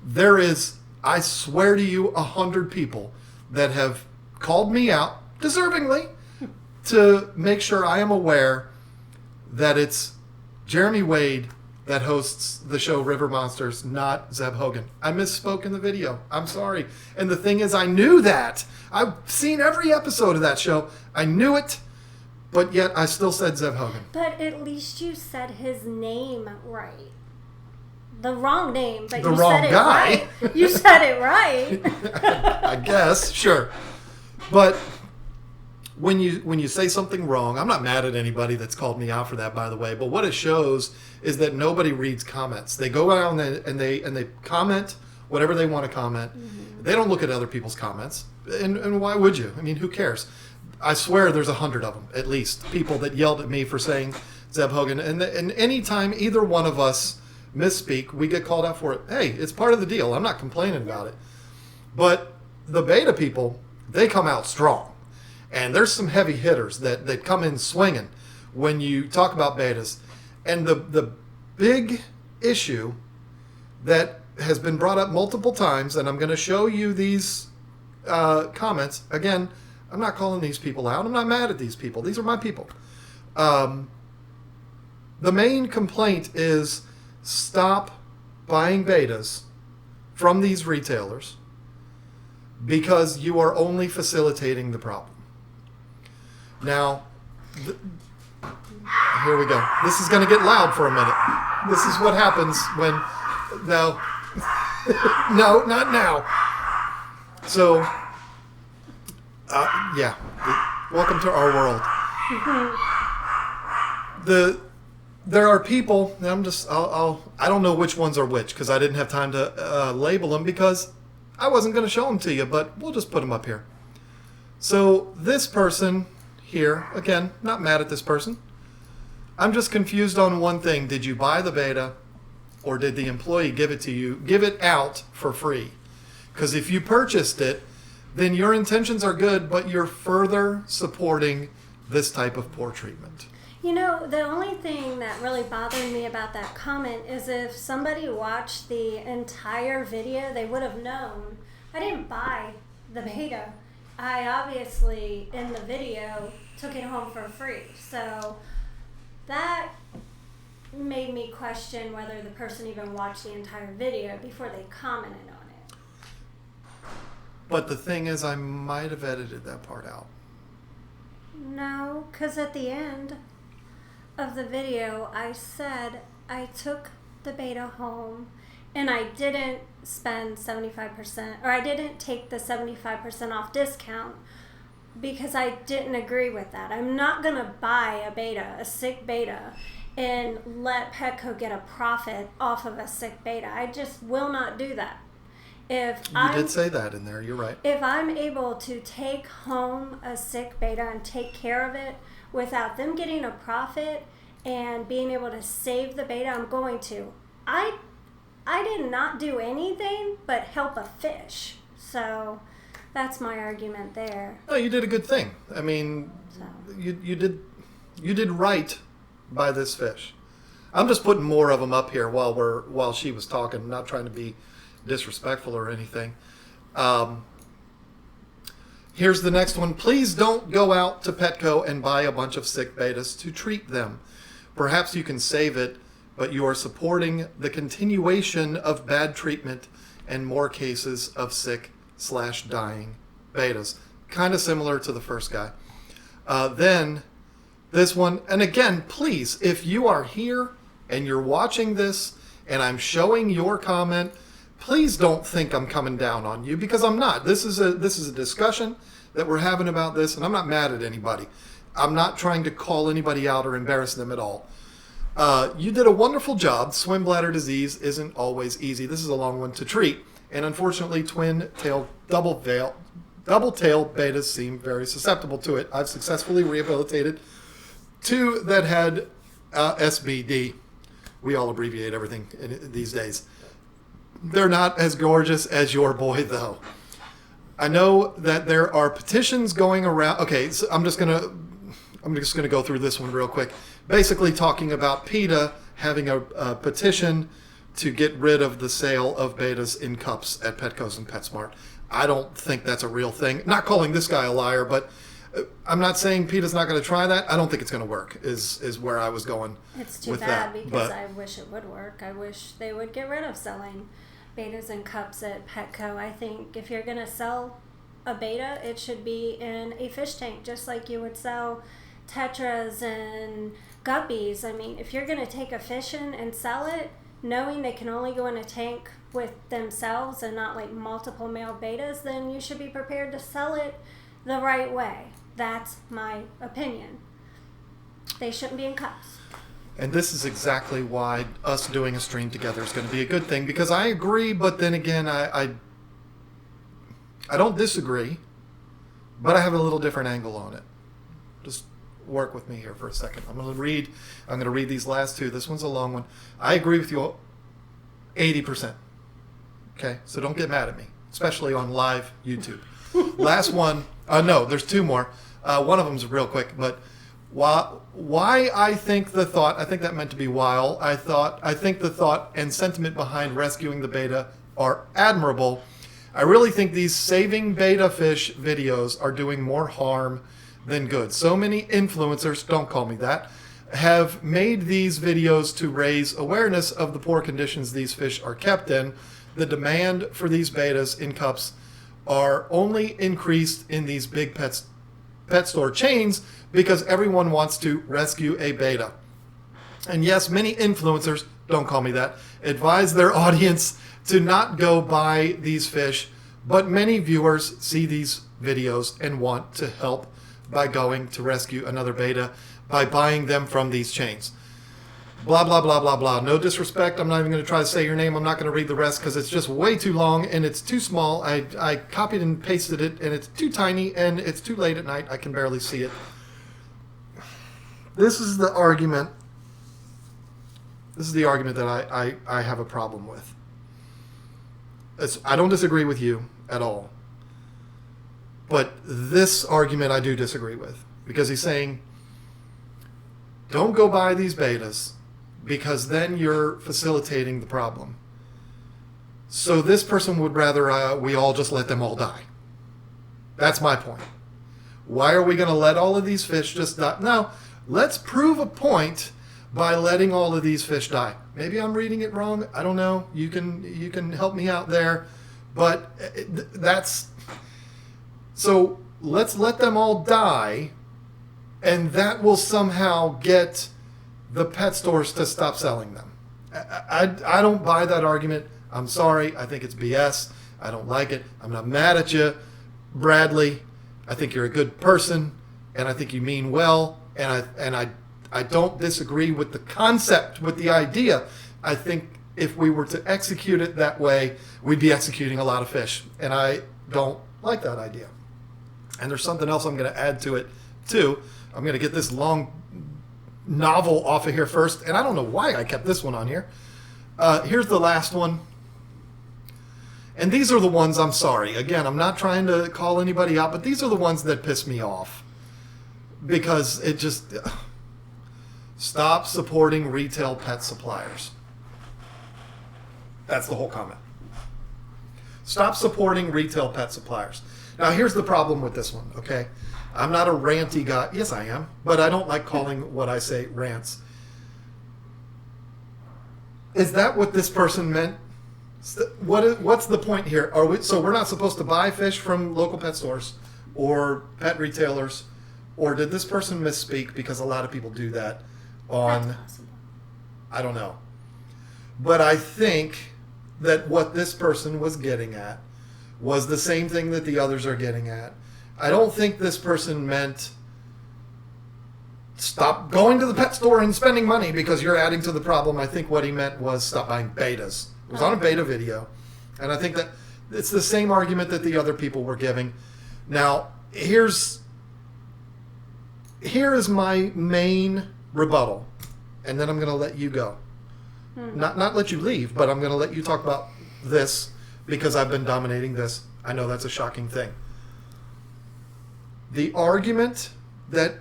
there is, I swear to you, 100 people that have called me out, deservingly, to make sure I am aware that it's Jeremy Wade that hosts the show River Monsters, not Zeb Hogan. I misspoke in the video. I'm sorry. And the thing is, I knew that. I've seen every episode of that show. I knew it, but yet I still said Zeb Hogan. But at least you said his name right. The wrong name, but the you wrong said it guy. right. You said it right. I guess, sure. But when you say something wrong, I'm not mad at anybody that's called me out for that, by the way, but what it shows is that nobody reads comments. They go out and they comment whatever they want to comment. Mm-hmm. They don't look at other people's comments. And why would you? I mean, who cares? I swear there's 100 of them, at least, people that yelled at me for saying Zeb Hogan. And anytime either one of us misspeak, we get called out for it. Hey, it's part of the deal. I'm not complaining about it. But the beta people, they come out strong. And there's some heavy hitters that come in swinging when you talk about betas. And the big issue that has been brought up multiple times, and I'm going to show you these comments. Again, I'm not calling these people out. I'm not mad at these people. These are my people. The main complaint is stop buying betas from these retailers because you are only facilitating the problem. Now, here we go. This is going to get loud for a minute. This is what happens when... No. No, not now. So, yeah. Welcome to our world. There are people, and I don't know which ones are which because I didn't have time to label them because I wasn't going to show them to you, but we'll just put them up here. So, this person... Here, again, not mad at this person. I'm just confused on one thing. Did you buy the beta or did the employee give it out for free? Because if you purchased it, then your intentions are good, but you're further supporting this type of poor treatment. You know, the only thing that really bothered me about that comment is if somebody watched the entire video, they would have known. I didn't buy the beta. I obviously, in the video, took it home for free. So that made me question whether the person even watched the entire video before they commented on it. But the thing is, I might have edited that part out. No, because at the end of the video, I said I took the beta home and I didn't spend 75%, or I didn't take the 75% off discount because I didn't agree with that. I'm not going to buy a beta, a sick beta, and let Petco get a profit off of a sick beta. I just will not do that. You did say that in there. You're right. If I'm able to take home a sick beta and take care of it without them getting a profit and being able to save the beta, I'm going to. I did not do anything but help a fish. So that's my argument there. No, you did a good thing. I mean, you did right by this fish. I'm just putting more of them up here while she was talking. I'm not trying to be disrespectful or anything. Here's the next one. Please don't go out to Petco and buy a bunch of sick betas to treat them. Perhaps you can save it, but you are supporting the continuation of bad treatment and more cases of sick/dying betas. Kind of similar to the first guy. Then this one, and again, please, if you are here and you're watching this and I'm showing your comment, please don't think I'm coming down on you, because I'm not. This is a discussion that we're having about this, and I'm not mad at anybody. I'm not trying to call anybody out or embarrass them at all. You did a wonderful job. Swim bladder disease isn't always easy. This is a long one to treat, and unfortunately, twin-tailed, double-tail betas seem very susceptible to it. I've successfully rehabilitated 2 that had SBD. We all abbreviate everything these days. They're not as gorgeous as your boy, though. I know that there are petitions going around. Okay, so I'm just gonna go through this one real quick. Basically, talking about PETA having a petition to get rid of the sale of betas in cups at Petco's and PetSmart. I don't think that's a real thing. Not calling this guy a liar, but I'm not saying PETA's not going to try that. I don't think it's going to work. Is where I was going. It's too bad because I wish it would work. I wish they would get rid of selling betas and cups at Petco. I think if you're going to sell a beta, it should be in a fish tank, just like you would sell tetras and guppies. I mean, if you're going to take a fish in and sell it, knowing they can only go in a tank with themselves and not like multiple male betas, then you should be prepared to sell it the right way. That's my opinion. They shouldn't be in cups. And this is exactly why us doing a stream together is going to be a good thing, because I agree, but then again, I don't disagree, but I have a little different angle on it. Just work with me here for a second. I'm going to read these last 2. This one's a long one. I agree with you 80%. Okay, so don't get mad at me, especially on live YouTube. Last one. No, there's 2 more. One of them's real quick, but why I think that meant to be while. I think the thought and sentiment behind rescuing the beta are admirable. I really think these saving beta fish videos are doing more harm than good. So many influencers, don't call me that, have made these videos to raise awareness of the poor conditions these fish are kept in. The demand for these betas in cups are only increased in these big pet store chains because everyone wants to rescue a beta. And yes, many influencers, don't call me that, advise their audience to not go buy these fish, but many viewers see these videos and want to help by going to rescue another beta by buying them from these chains. Blah, blah, blah, blah, blah. No disrespect. I'm not even going to try to say your name. I'm not going to read the rest because it's just way too long and it's too small. I copied and pasted it and it's too tiny and it's too late at night. I can barely see it. This is the argument. This is the argument that I have a problem with. I don't disagree with you at all. But this argument I do disagree with, because he's saying, don't go buy these betas because then you're facilitating the problem. So this person would rather we all just let them all die. That's my point. Why are we going to let all of these fish just die? No, let's prove a point by letting all of these fish die. Maybe I'm reading it wrong. I don't know. You can help me out there. But that's... So let's let them all die, and that will somehow get the pet stores to stop selling them. I don't buy that argument. I'm sorry. I think it's BS. I don't like it. I'm not mad at you, Bradley. I think you're a good person, and I think you mean well, and I don't disagree with the concept, with the idea. I think if we were to execute it that way, we'd be executing a lot of fish. And I don't like that idea. And there's something else I'm going to add to it, too. I'm going to get this long novel off of here first. And I don't know why I kept this one on here. Here's the last one. And these are the ones, I'm sorry. Again, I'm not trying to call anybody out, but these are the ones that piss me off. Because it just... Stop supporting retail pet suppliers. That's the whole comment. Stop supporting retail pet suppliers. Now, here's the problem with this one, okay? I'm not a ranty guy. Yes, I am. But I don't like calling what I say rants. Is that what this person meant? What's the point here? So we're not supposed to buy fish from local pet stores or pet retailers? Or did this person misspeak? Because a lot of people do that on... That's possible. I don't know. But I think that what this person was getting at was the same thing that the others are getting at. I don't think this person meant stop going to the pet store and spending money because you're adding to the problem. I think what he meant was stop buying Bettas. It was on a Betta video. And I think that it's the same argument that the other people were giving. Now, here is my main rebuttal. And then I'm going to let you go. Not let you leave, but I'm going to let you talk about this because I've been dominating this. I know that's a shocking thing. The argument that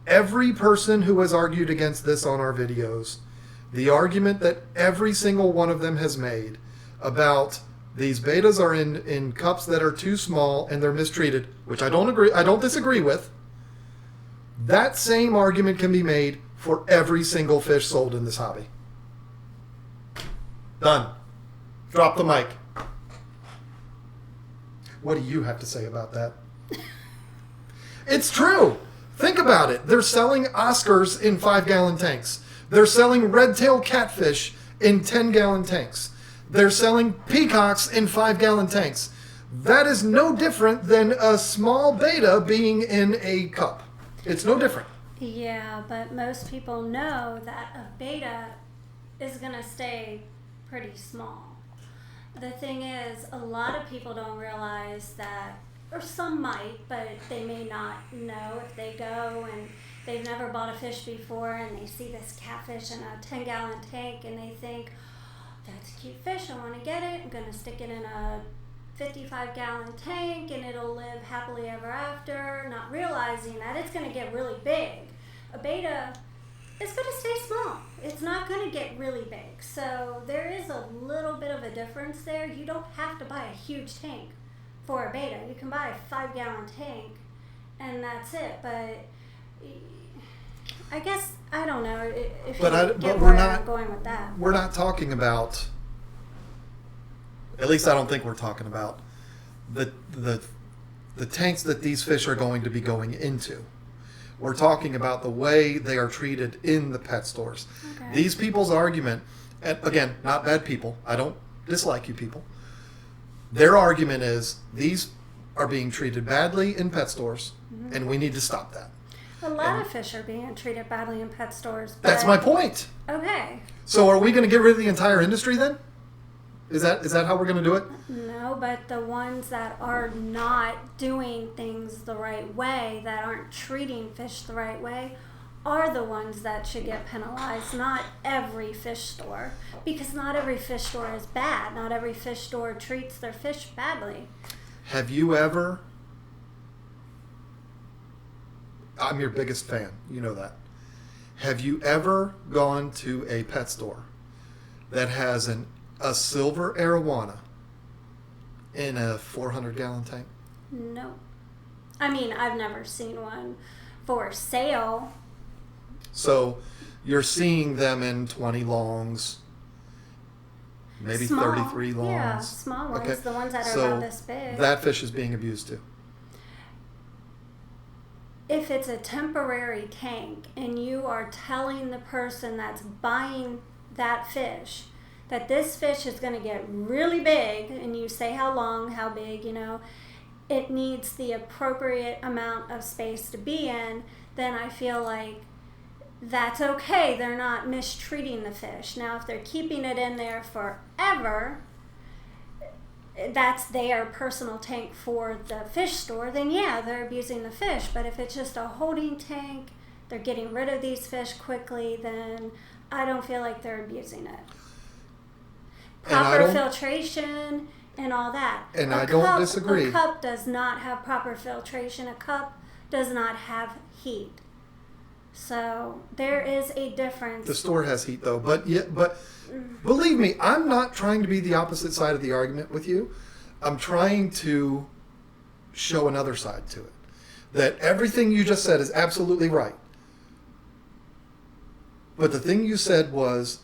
every person who has argued against this on our videos, the argument that every single one of them has made about these Bettas are in cups that are too small and they're mistreated, which I don't disagree with, that same argument can be made for every single fish sold in this hobby. Done. Drop the mic. What do you have to say about that? It's true. Think about it. They're selling Oscars in 5-gallon tanks. They're selling red-tailed catfish in 10-gallon tanks. They're selling peacocks in 5-gallon tanks. That is no different than a small Betta being in a cup. It's no different. Yeah, but most people know that a Betta is going to stay pretty small. The thing is, a lot of people don't realize that, or some might, but they may not know if they go and they've never bought a fish before and they see this catfish in a 10-gallon tank and they think, oh, that's a cute fish, I want to get it, I'm going to stick it in a 55-gallon tank and it'll live happily ever after, not realizing that it's going to get really big. A Betta is going to stay small. It's not going to get really big. So there is a little bit of a difference there. You don't have to buy a huge tank for a Betta. You can buy a 5-gallon tank and that's it. But I guess, I don't know if I'm going with that. We're not talking about, at least I don't think we're talking about, the tanks that these fish are going to be going into. We're talking about the way they are treated in the pet stores. Okay. These people's argument, and again, not bad people. I don't dislike you people. Their argument is these are being treated badly in pet stores, and we need to stop that. A lot of fish are being treated badly in pet stores. But... That's my point. Okay. So are we going to get rid of the entire industry then? Is that how we're going to do it? No, but the ones that are not doing things the right way, that aren't treating fish the right way, are the ones that should get penalized, not every fish store. Because not every fish store is bad. Not every fish store treats their fish badly. Have you ever... I'm your biggest fan. You know that. Have you ever gone to a pet store that has a silver arowana in a 400-gallon tank? No. I mean, I've never seen one for sale. So you're seeing them in 20 longs, maybe small, 33 longs. Yeah, small ones, okay. The ones that are about this big. That fish is being abused too. If it's a temporary tank and you are telling the person that's buying that fish that this fish is going to get really big, and you say how long, how big, it needs the appropriate amount of space to be in, then I feel like that's okay. They're not mistreating the fish. Now, if they're keeping it in there forever, that's their personal tank for the fish store, then yeah, they're abusing the fish. But if it's just a holding tank, they're getting rid of these fish quickly, then I don't feel like they're abusing it. Proper filtration and all that. And I don't disagree. A cup does not have proper filtration. A cup does not have heat. So there is a difference. The store has heat though, but believe me, I'm not trying to be the opposite side of the argument with you. I'm trying to show another side to it. That everything you just said is absolutely right. But the thing you said was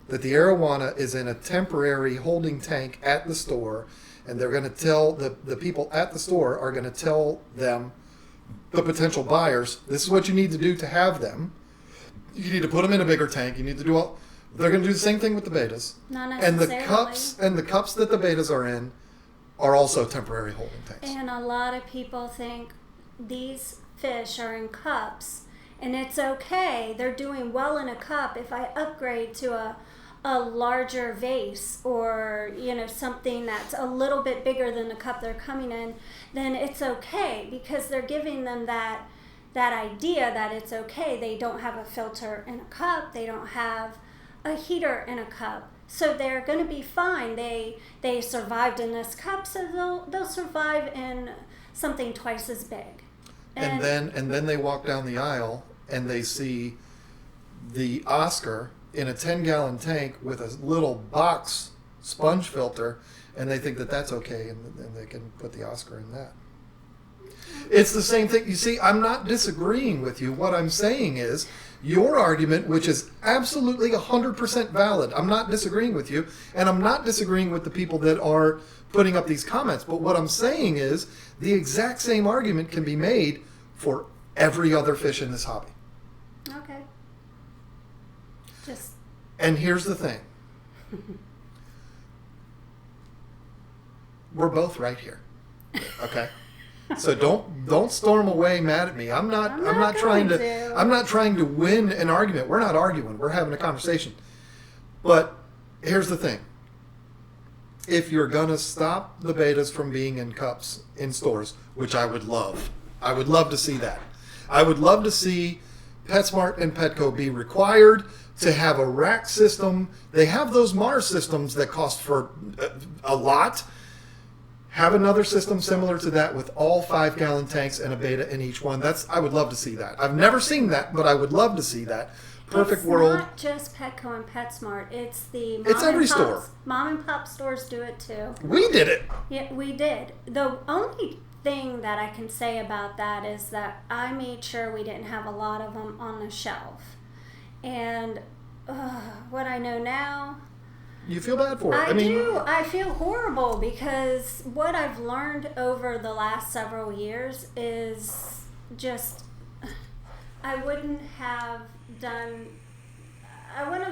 that the arowana is in a temporary holding tank at the store, and they're going to tell the people at the store are going to tell them, the potential buyers, this is what you need to do to have them. You need to put them in a bigger tank. You need to do all. They're going to do the same thing with the betas. Not necessarily. And the cups that the betas are in are also temporary holding tanks. And a lot of people think these fish are in cups, and it's okay. They're doing well in a cup. If I upgrade to a larger vase or something that's a little bit bigger than the cup they're coming in, then it's okay, because they're giving them that idea that it's okay. They don't have a filter in a cup. They don't have a heater in a cup. So they're going to be fine. They survived in this cup, so they'll survive in something twice as big. And then they walk down the aisle and they see the Oscar in a 10-gallon tank with a little box sponge filter, and they think that that's okay, and they can put the Oscar in that. It's the same thing. You see, I'm not disagreeing with you. What I'm saying is your argument, which is absolutely 100% valid. I'm not disagreeing with you, and I'm not disagreeing with the people that are putting up these comments. But what I'm saying is the exact same argument can be made for every other fish in this hobby. Okay. And here's the thing. We're both right here. Okay? So don't storm away mad at me. I'm not trying to win an argument. We're not arguing. We're having a conversation. But here's the thing. If you're going to stop the betas from being in cups in stores, which I would love to see that. I would love to see PetSmart and Petco be required to have a rack system. They have those Mars systems that cost for a lot. Have another system similar to that with all 5-gallon tanks and a beta in each one. I would love to see that. I've never seen that, but I would love to see that. Perfect world. It's not just Petco and PetSmart. It's the every store. Mom and pop stores do it too. We did it. Yeah, we did. The only thing that I can say about that is that I made sure we didn't have a lot of them on the shelf. And what I know now, you feel bad for it. I do. I feel horrible, because what I've learned over the last several years is just I wouldn't have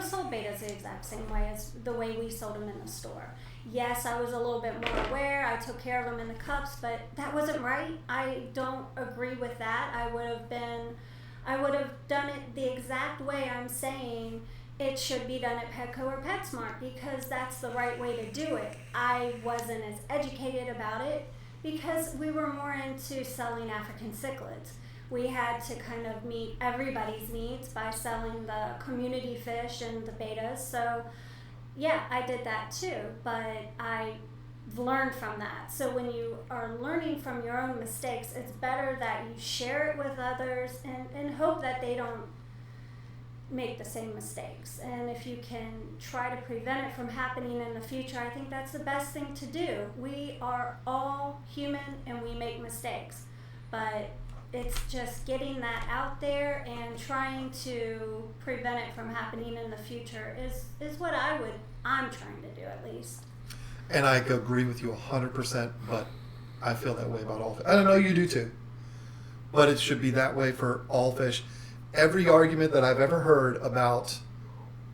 sold betas the exact same way as the way we sold them in the store. Yes, I was a little bit more aware. I took care of them in the cups, but that wasn't right. I don't agree with that. I would have done it the exact way I'm saying it should be done at Petco or PetSmart, because that's the right way to do it. I wasn't as educated about it because we were more into selling African cichlids. We had to kind of meet everybody's needs by selling the community fish and the betas. So yeah, I did that too, but I learned from that. So when you are learning from your own mistakes, it's better that you share it with others and hope that they don't make the same mistakes. And if you can try to prevent it from happening in the future, I think that's the best thing to do. We are all human and we make mistakes, but it's just getting that out there and trying to prevent it from happening in the future is what I'm trying to do, at least. And I agree with you 100%, but I feel that way about all fish. I don't know, you do too. But it should be that way for all fish. Every argument that I've ever heard about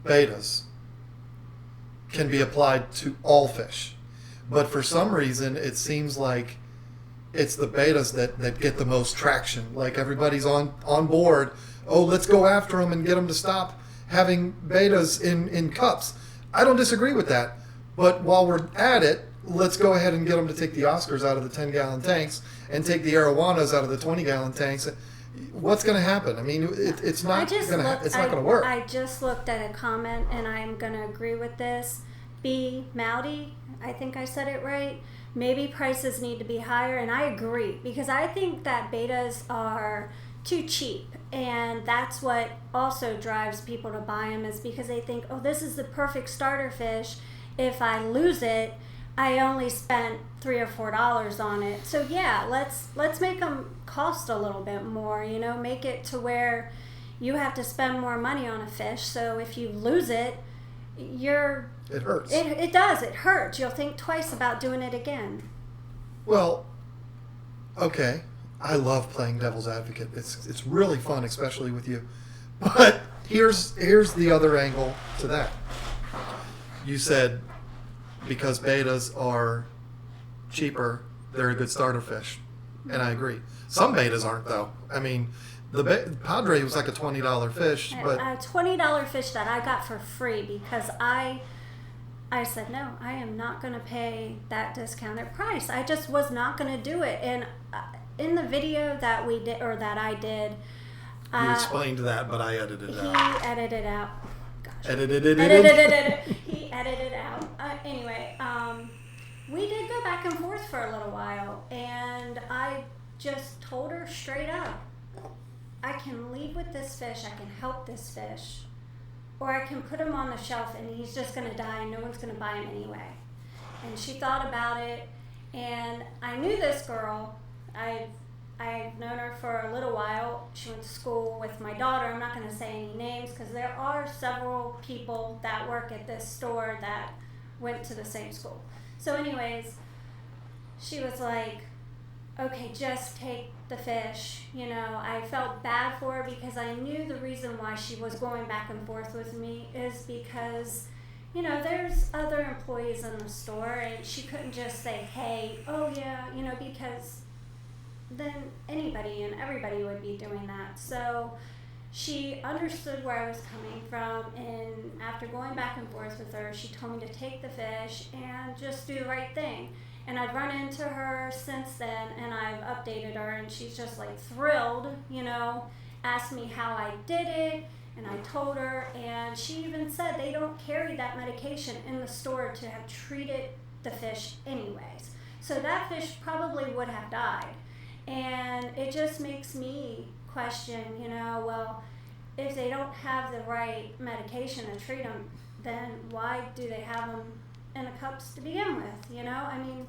betas can be applied to all fish. But for some reason, it seems like it's the betas that get the most traction. Like everybody's on board. Oh, let's go after them and get them to stop having betas in cups. I don't disagree with that. But while we're at it, let's go ahead and get them to take the Oscars out of the 10-gallon tanks and take the Arowanas out of the 20-gallon tanks. What's going to happen? I mean, it's not going to work. I just looked at a comment, and I'm going to agree with this. B. Mowdy, I think I said it right. Maybe prices need to be higher, and I agree, because I think that betas are too cheap, and that's what also drives people to buy them, is because they think, oh, this is the perfect starter fish. If I lose it, I only spent $3 or $4 on it. So yeah, let's make them cost a little bit more, make it to where you have to spend more money on a fish. So if you lose it, it hurts. It does. It hurts. You'll think twice about doing it again. Well, okay. I love playing devil's advocate. It's really fun, especially with you. But here's the other angle to that. You said because betas are cheaper, they're a good starter fish, and I agree. Some betas aren't, though. I mean, the Padre was like a $20 fish, but a $20 fish that I got for free because I said no, I am not going to pay that discounted price. I just was not going to do it. And in the video that we did, or that I did, you explained that, but I edited it out. He edited out. Gosh. Edited. He edited out. Anyway, we did go back and forth for a little while, and I just told her straight up, I can leave with this fish, I can help this fish, or I can put him on the shelf and he's just going to die and no one's going to buy him anyway. And she thought about it, and I knew this girl. I've known her for a little while. She went to school with my daughter. I'm not going to say any names because there are several people that work at this store that went to the same school. So anyways, she was like, okay, just take the fish. I felt bad for her because I knew the reason why she was going back and forth with me is because, there's other employees in the store, and she couldn't just say, hey, oh yeah, because then anybody and everybody would be doing that. So she understood where I was coming from, and after going back and forth with her, she told me to take the fish and just do the right thing. And I've run into her since then, and I've updated her, and she's just like thrilled, asked me how I did it, and I told her, and she even said they don't carry that medication in the store to have treated the fish anyways. So that fish probably would have died. And it just makes me question, well, if they don't have the right medication to treat them, then why do they have them in the cups to begin with? I mean,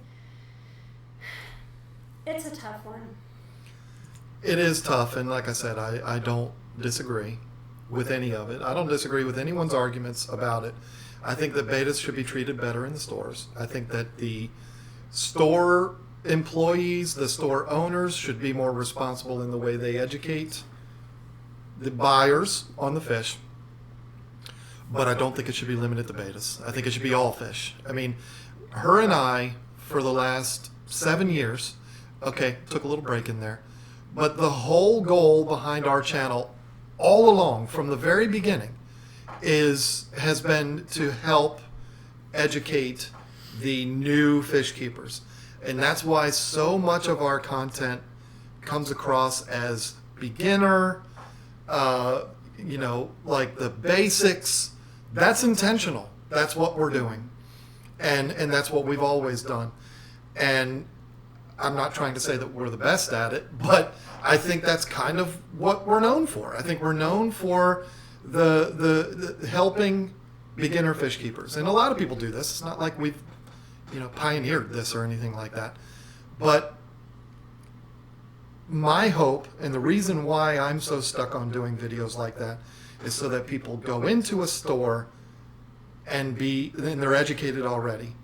it's a tough one. It is tough, and like I said, I don't disagree with any of it. I don't disagree with anyone's arguments about it. I think that betas should be treated better in the stores. I think that the store employees, the store owners, should be more responsible in the way they educate the buyers on the fish. But I don't think it should be limited to betas. I think it should be all fish. I mean, her and I, for the last 7 years, okay, took a little break in there, but the whole goal behind our channel all along from the very beginning has been to help educate the new fish keepers. And that's why so much of our content comes across as beginner, like the basics. That's intentional. That's what we're doing. And that's what we've always done. And I'm not trying to say that we're the best at it, but I think that's kind of what we're known for. I think we're known for the helping beginner fish keepers. And a lot of people do this. It's not like we've pioneered this or anything like that. But my hope, and the reason why I'm so stuck on doing videos like that, is so that people go into a store and they're educated already.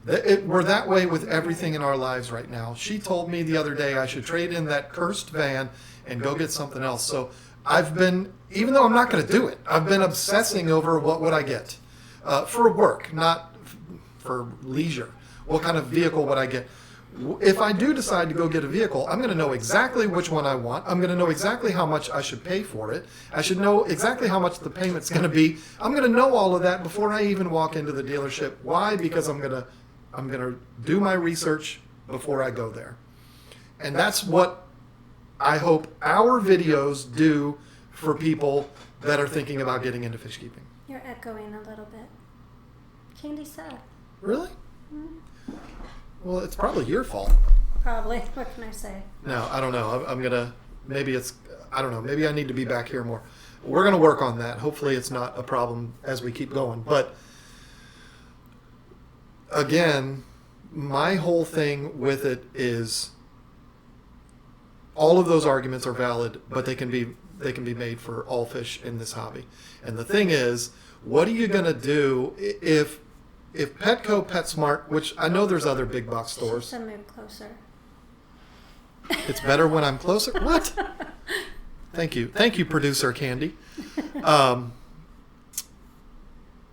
We're that way with everything in our lives right now. She told me the other day I should trade in that cursed van and go get something else. So I've been, even though I'm not going to do it, I've been obsessing over what would I get for work, not for leisure. What kind of vehicle would I get? if I do decide to go get a vehicle, I'm going to know exactly which one I want. I'm going to know exactly how much I should pay for it. I should know exactly how much the payment's going to be. I'm going to know all of that before I even walk into the dealership. Why? Because I'm going to do my research before I go there. And that's what I hope our videos do for people that are thinking about getting into fish keeping. You're echoing a little bit. Candy said. Really? Mm-hmm. Well, it's probably your fault. Probably. What can I say? No, I don't know. I'm going to, I don't know. Maybe I need to be back here more. We're going to work on that. Hopefully it's not a problem as we keep going. But again, my whole thing with it is all of those arguments are valid, but they can be made for all fish in this hobby. And the thing is, what are you going to do if Petco, PetSmart, which I know there's other big box stores. Should move closer. It's better when I'm closer? What? Thank you, producer Candy.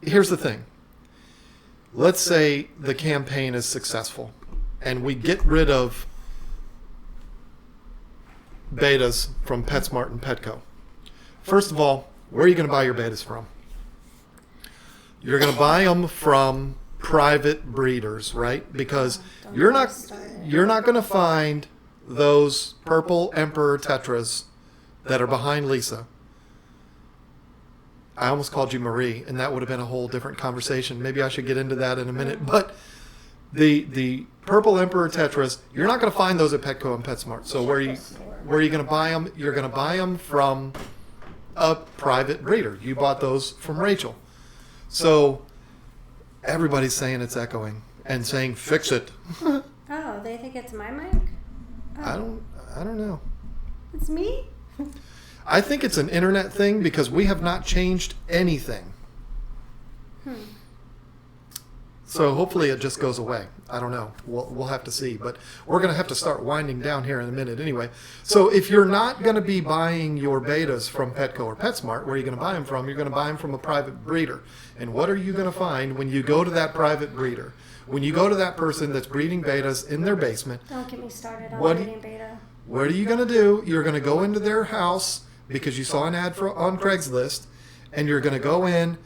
Here's the thing. Let's say the campaign is successful and we get rid of Bettas from PetSmart and Petco. First of all, where are you going to buy your Bettas from? You're going to buy them from private breeders, right? Because you're not going to find those purple Emperor Tetras that are behind Lisa. I almost called you Marie, and that would have been a whole different conversation. Maybe I should get into that in a minute. But the purple Emperor Tetras, you're not going to find those at Petco and PetSmart. So where are you going to buy them? You're going to buy them from a private breeder. You bought those from Rachel. So everybody's saying it's echoing and saying fix it. Oh, they think it's my mic? Oh. I don't know. It's me? I think it's an internet thing because we have not changed anything. So hopefully it just goes away. I don't know. We'll have to see. But we're going to have to start winding down here in a minute anyway. So if you're not going to be buying your Bettas from Petco or PetSmart, where are you going to buy them from? You're going to buy them from a private breeder. And what are you going to find when you go to that private breeder? When you go to that person that's breeding Bettas in their basement. Don't get me started on breeding beta. What are you going to do? You're going to go into their house because you saw an ad on Craigslist, and you're going to go in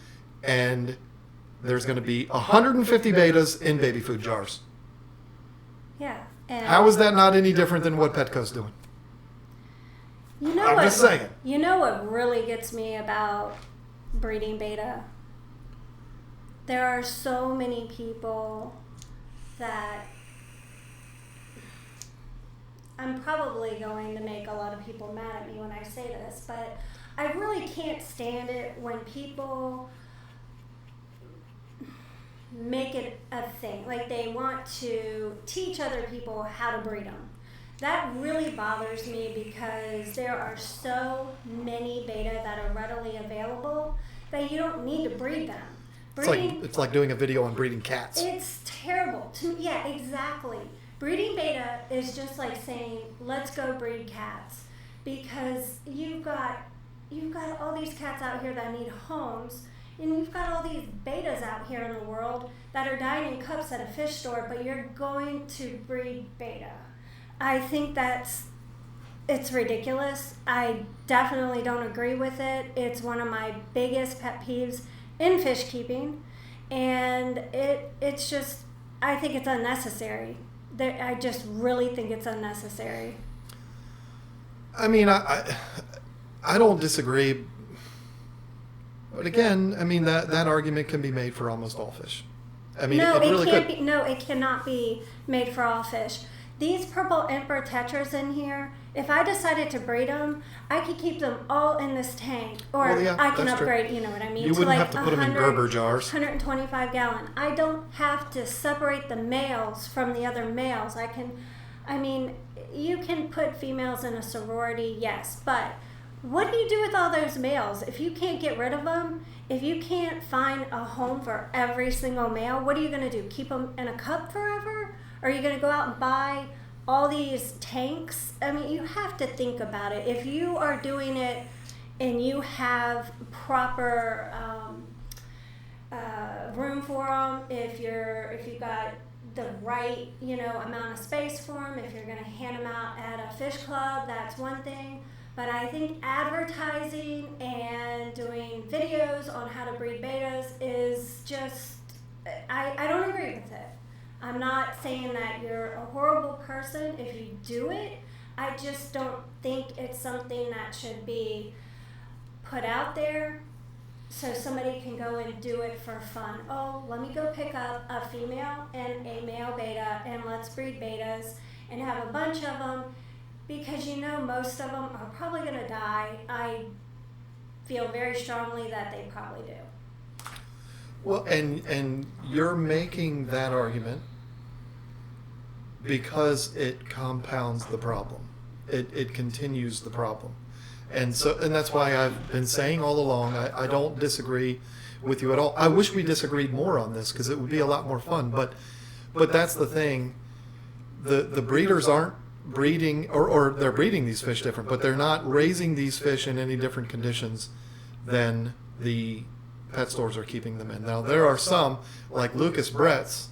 and there's going to be 150 Bettas in baby food jars. Yeah. And how is that not any different than what Petco's doing? I'm just saying. You know what really gets me about breeding beta? There are so many people that I'm probably going to make a lot of people mad at me when I say this, but I really can't stand it when people make it a thing. Like they want to teach other people how to breed them. That really bothers me because there are so many beta that are readily available that you don't need to breed them. It's like doing a video on breeding cats. It's terrible. Yeah, exactly. Breeding beta is just like saying, let's go breed cats, because you've got all these cats out here that need homes, and you've got all these betas out here in the world that are dying in cups at a fish store, but you're going to breed beta. I think it's ridiculous. I definitely don't agree with it. It's one of my biggest pet peeves in fish keeping, and it's just, I think it's unnecessary. I just really think it's unnecessary. I mean, I don't disagree. But again, I mean, that argument can be made for almost all fish. I mean, no, it really can't could. No, it cannot be made for all fish. These purple Emperor Tetras in here, if I decided to breed them, I could keep them all in this tank. Or well, yeah, I can upgrade, true. You know what I mean? You wouldn't have to put them in Gerber jars. 125 gallon. I don't have to separate the males from the other males. You can put females in a sorority, yes, but what do you do with all those males? If you can't get rid of them, if you can't find a home for every single male, what are you going to do? Keep them in a cup forever? Or are you going to go out and buy all these tanks? I mean, you have to think about it. If you are doing it and you have proper room for them, if you've got the right, amount of space for them. If you're going to hand them out at a fish club, that's one thing. But I think advertising and doing videos on how to breed bettas is just, I don't agree with it. I'm not saying that you're a horrible person if you do it. I just don't think it's something that should be put out there so somebody can go and do it for fun. Oh, let me go pick up a female and a male betta and let's breed bettas and have a bunch of them, because most of them are probably going to die. I feel very strongly that they probably do. Well, and you're making that argument because it compounds the problem. It continues the problem. And that's why I've been saying all along, I don't disagree with you at all. I wish we disagreed more on this because it would be a lot more fun. But that's the thing. The breeders aren't breeding, or they're breeding these fish different, but they're not raising these fish in any different conditions than the pet stores are keeping them in. Now, there are some, like Lucas Brett's,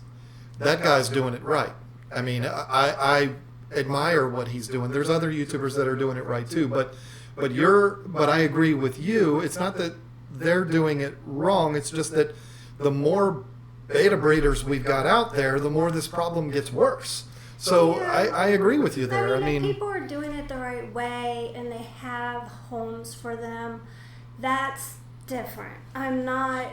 that guy's doing it right. I mean, I admire what he's doing. There's other YouTubers that are doing it right too, but I agree with you. It's not that they're doing it wrong. It's just that the more betta breeders we've got out there, the more this problem gets worse. So yeah. I agree with you there. I mean, if people are doing it the right way and they have homes for them, that's different. I'm not.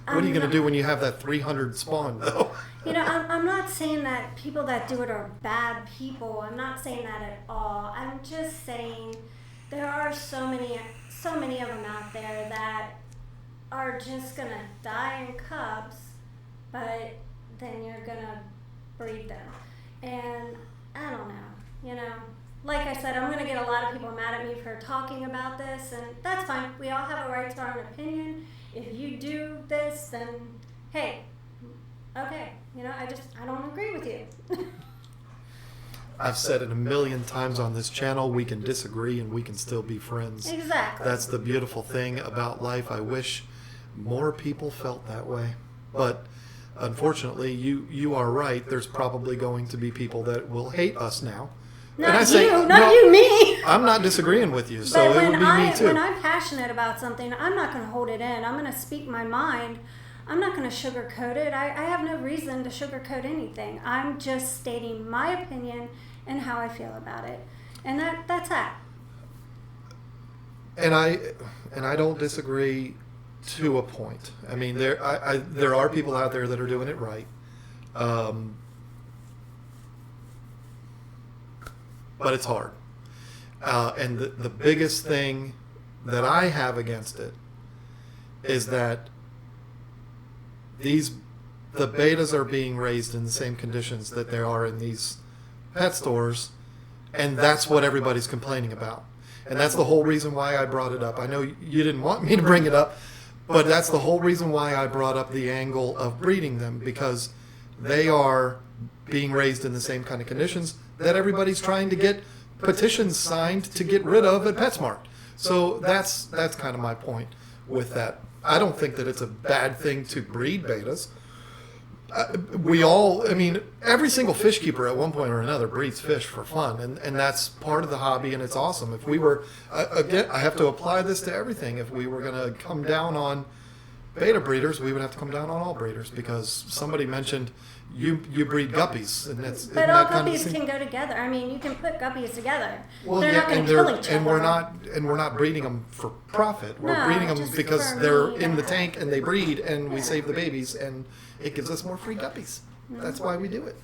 What are you going to do when you have that 300 spawn, though? I'm not saying that people that do it are bad people. I'm not saying that at all. I'm just saying there are so many of them out there that are just going to die in cubs, but then you're going to breed them. And I don't know, like I said, I'm going to get a lot of people mad at me for talking about this, and that's fine. We all have a right to our own opinion. If you do this, then hey, okay, I don't agree with you. I've said it a million times on this channel, we can disagree and we can still be friends. Exactly. That's the beautiful thing about life. I wish more people felt that way. But unfortunately, you are right. There's probably going to be people that will hate us now. Not you, me. I'm not disagreeing with you, so it would be me too. When I'm passionate about something, I'm not going to hold it in. I'm going to speak my mind. I'm not going to sugarcoat it. I have no reason to sugarcoat anything. I'm just stating my opinion and how I feel about it. And that's that. And I don't disagree to a point. I mean, there are people out there that are doing it right. But it's hard. And the biggest thing that I have against it is that the bettas are being raised in the same conditions that they are in these pet stores, and that's what everybody's complaining about. And that's the whole reason why I brought it up. I know you didn't want me to bring it up, but that's the whole reason why I brought up the angle of breeding them, because they are being raised in the same kind of conditions that everybody's trying to get petitions signed to get rid of at PetSmart. So that's kind of my point with that. I don't think that it's a bad thing to breed bettas. Every single fish keeper at one point or another breeds fish for fun, and that's part of the hobby, and it's awesome. If we were, again, I have to apply this to everything. If we were going to come down on betta breeders, we would have to come down on all breeders, because somebody mentioned you breed guppies, and that's. But all guppies can go together. I mean, you can put guppies together. Well, they're not going to kill each other. And we're not breeding them for profit. We're breeding them because they're in the tank and they breed, and we save the babies, and it gives us more free guppies. That's why we do it.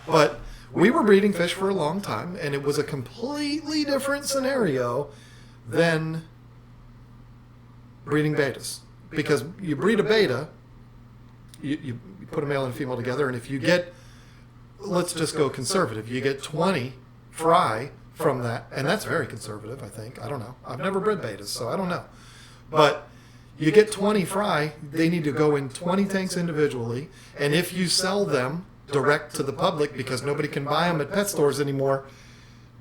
But we were breeding fish for a long time, and it was a completely different scenario than breeding bettas. Because you breed a betta, you put a male and a female together, and if you get, let's just go conservative, you get 20 fry from that, and that's very conservative, I think. I don't know. I've never bred bettas, so I don't know. But you get 20 fry, they need to go in 20 tanks individually, and if you sell them direct to the public, because nobody can buy them at pet stores anymore,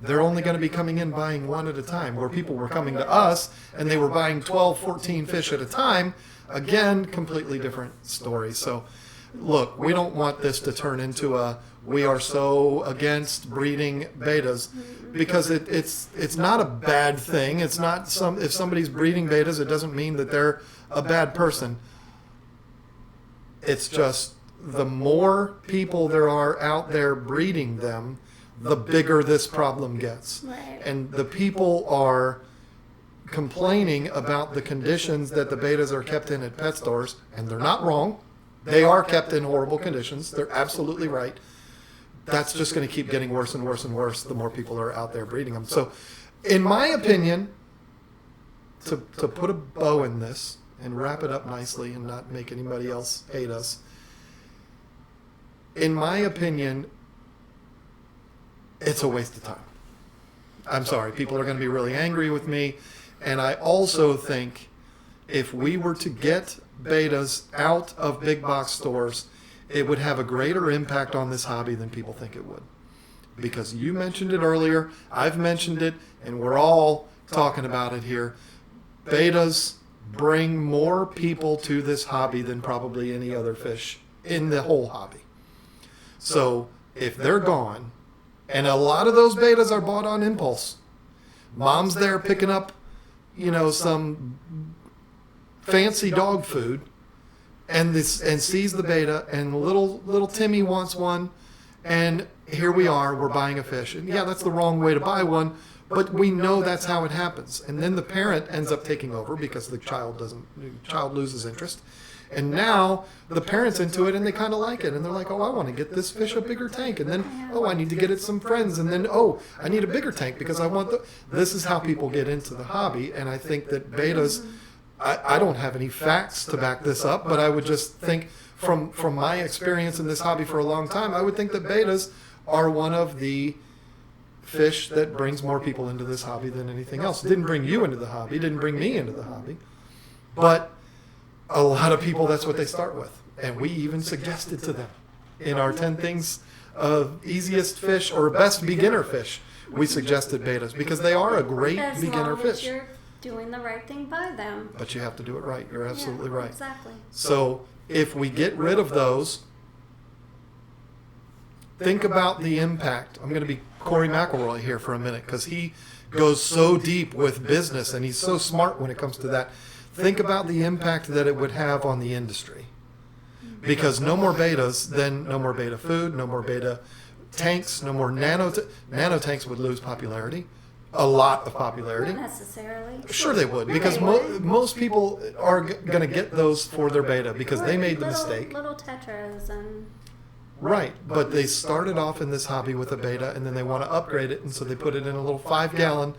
they're only going to be coming in buying one at a time, where people were coming to us and they were buying 12, 14 fish at a time. Again, completely different story. So look, we don't want this to turn into a we are so against breeding betas, because it's not a bad thing. It's not if somebody's breeding betas, it doesn't mean that they're a bad person. It's just the more people there are out there breeding them, the bigger this problem gets. Right. And the people are complaining about the conditions that the betas are kept in at pet stores, and they're not wrong. They are kept in horrible conditions. They're absolutely right. That's just going to keep getting worse and worse and worse the more people are out there breeding them. So, in my opinion, to put a bow in this and wrap it up nicely and not make anybody else hate us, in my opinion, it's a waste of time. I'm sorry. People are going to be really angry with me. And I also think if we were to get betas out of big box stores, it would have a greater impact on this hobby than people think it would. Because you mentioned it earlier, I've mentioned it, and we're all talking about it here. Betas bring more people to this hobby than probably any other fish in the whole hobby. So if they're gone, and a lot of those betas are bought on impulse. Mom's there picking up, some fancy dog food, and sees the beta, and little Timmy wants one, and here we are, we're buying a fish. And yeah, that's the wrong way to buy one, but we know that's how it happens. And then the parent ends up taking over because the child loses interest. And now the parent's into it and they kind of like it. And they're like, oh, I want to get this fish a bigger tank. And then, oh, I need to get it some friends. And then, oh, I need a bigger tank because I want this is how people get into the hobby. And I think that betas, I don't have any facts to back this up, but I would just think from my experience in this hobby for a long time, I would think that betas are one of the fish that brings more people into this hobby than anything else. It didn't bring you into the hobby, didn't bring me into the hobby, but a lot of people, that's what they start with. And we even suggested to them in our 10 things of easiest fish or best beginner fish, we suggested betas because they are a great beginner fish. You're doing the right thing by them. But you have to do it right. You're absolutely right. Exactly. So if we get rid of those, think about the impact. I'm going to be Corey McElroy here for a minute because he goes so deep with business and he's so smart when it comes to that. Think about the impact that it would have on the industry. Because no more betas, then no more beta food, no more beta tanks, no more nano tanks would lose popularity. A lot of popularity. Not necessarily. Sure they would, because most people are going to get those for their beta because they made the mistake. Little tetras and... Right, but they started off in this hobby with a beta, and then they want to upgrade it, and so they put it in a little 5-gallon,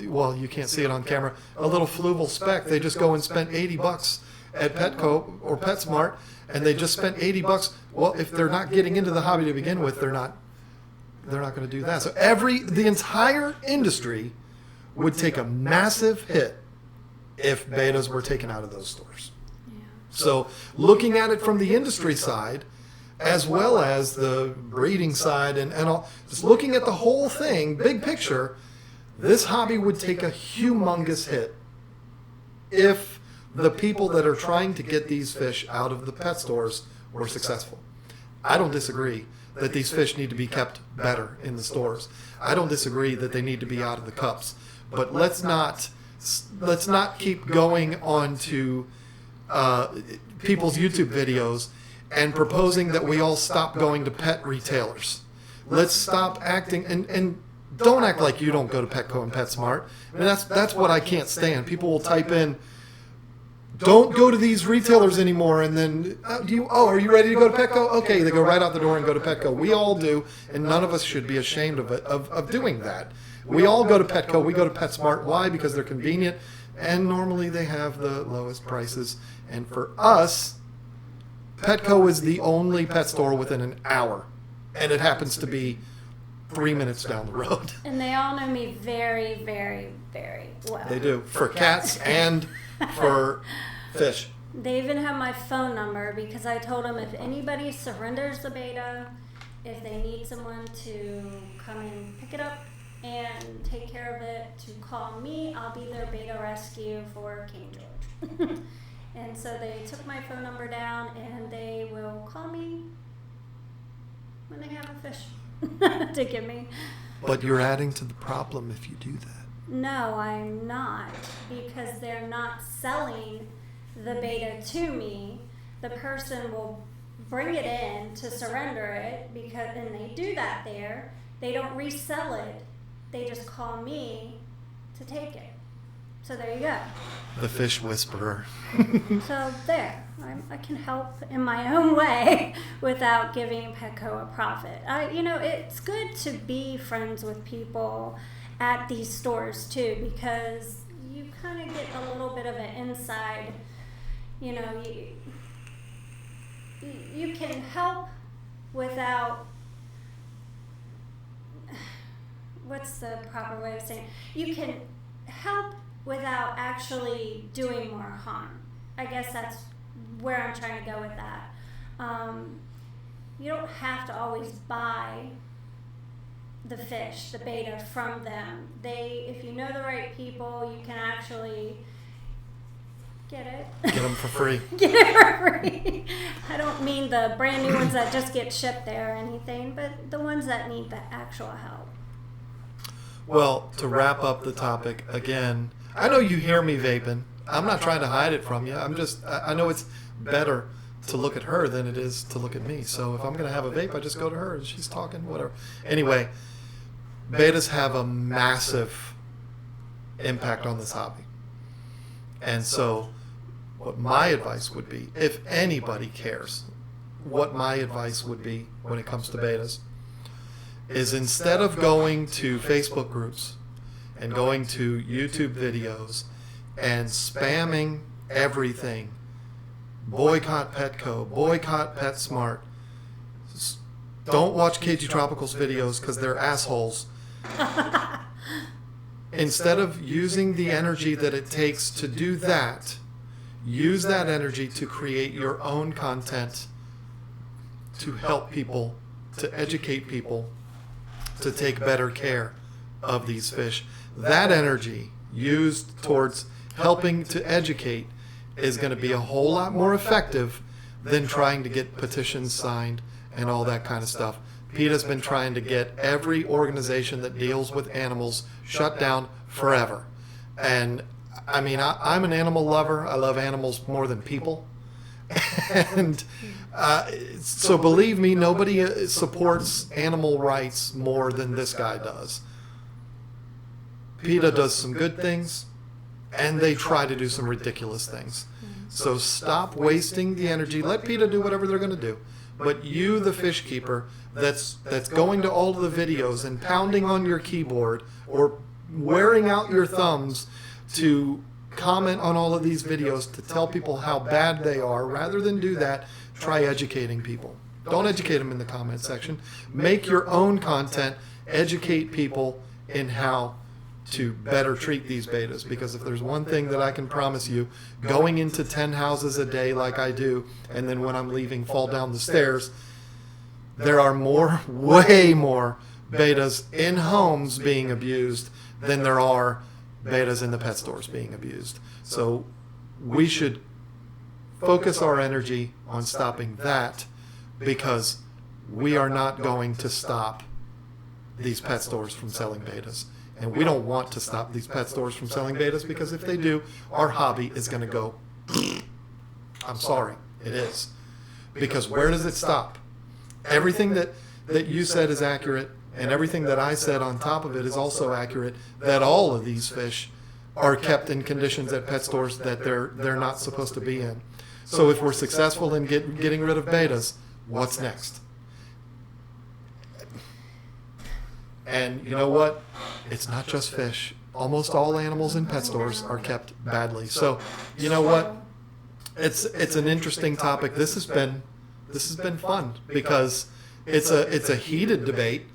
well, you can't see it on camera, a little fluval spec. They just go and spend $80 at Petco or PetSmart, and they just spent $80. Well, if they're not getting into the hobby to begin with, they're not going to do that. So the entire industry would take a massive hit if betas were taken out of those stores. Yeah. So looking at it from the industry side, as well as the breeding side and all, just looking at the whole thing, big picture, this hobby would take a humongous hit if the people that are trying to get these fish out of the pet stores were successful. I don't disagree that these fish need to be kept better in the stores. I don't disagree that they need to be out of the cups. But let's not keep going on to people's YouTube videos and proposing that we all stop going to pet retailers. Let's stop acting and don't act like you don't go to Petco and PetSmart. I mean, that's what I can't stand. People will type in, "Don't go to these retailers anymore," and then are you ready to go to Petco? Okay, they go right out the door and go to Petco. We all do, and none of us should be ashamed of doing that. We all go to Petco. We go to PetSmart. Why? Because they're convenient, and normally they have the lowest prices. And for us, Petco is the only pet store within an hour, and it happens to be 3 minutes down the road. And they all know me very, very, very well. They do, for cats and for fish. They even have my phone number because I told them if anybody surrenders the beta, if they need someone to come and pick it up and take care of it, to call me. I'll be their beta rescue for King George. And so they took my phone number down, and they will call me when they have a fish to give me. But you're adding to the problem if you do that. No, I'm not, because they're not selling the beta to me. The person will bring it in to surrender it, and they do that there. They don't resell it. They just call me to take it. So there you go. The fish whisperer. So there, I can help in my own way without giving Petco a profit. It's good to be friends with people at these stores too, because you kind of get a little bit of an inside. You can help without. What's the proper way of saying it? You can help without actually doing more harm. I guess that's where I'm trying to go with that. You don't have to always buy the fish, the beta, from them. If you know the right people, you can actually get it. Get them for free. Get it for free. I don't mean the brand new ones that just get shipped there or anything, but the ones that need the actual help. Well, to wrap up the topic again, I know you hear me vaping. I'm not trying to hide it from you. I know it's better to look at her than it is to look at me. So if I'm going to have a vape, I just go to her and she's talking, whatever. Anyway, betas have a massive impact on this hobby. And so what my advice would be, if anybody cares, what my advice would be when it comes to betas, is instead of going to Facebook groups and going to YouTube videos and spamming everything, boycott Petco, boycott PetSmart, don't watch KG Tropical's videos because they're assholes. Instead of using the energy that it takes to do that, use that energy to create your own content to help people, to educate people, to take better care of these fish. That energy used towards helping to educate is going to be a whole lot more effective than trying to get petitions signed and all that kind of stuff. PETA's been trying to get every organization that deals with animals shut down forever. And I mean, I'm an animal lover. I love animals more than people. And so believe me, nobody supports animal rights more than this guy does. PETA does some good things, and they try to do some ridiculous things. So stop wasting the energy. Let PETA do whatever they're going to do. But you, the fish keeper, that's going to all of the videos and pounding on your keyboard or wearing out your thumbs to comment on all of these videos to tell people how bad they are, rather than do that, try educating people. Don't educate them in the comment section. Make your own content. Educate people in how to better treat these betas, because if there's one thing that I can promise you, going into 10 houses a day like I do, and then when I'm leaving fall down the stairs, there are way more betas in homes being abused than there are betas in the pet stores being abused. So we should focus our energy on stopping that, because we are not going to stop these pet stores from selling betas. And we don't want to stop these pet stores from selling betas, because if they do, our hobby is going to go, I'm sorry, it is. Because where does it stop? Everything that you said is accurate, and everything that I said on top of it is also accurate, that all of these fish are kept in conditions at pet stores that they're not supposed to be in. So if we're successful in getting rid of betas, what's next? And you know what? It's not just fish. Almost all animals in pet stores are kept badly. So, you know what? It's an interesting topic. This has been fun, because it's a heated debate.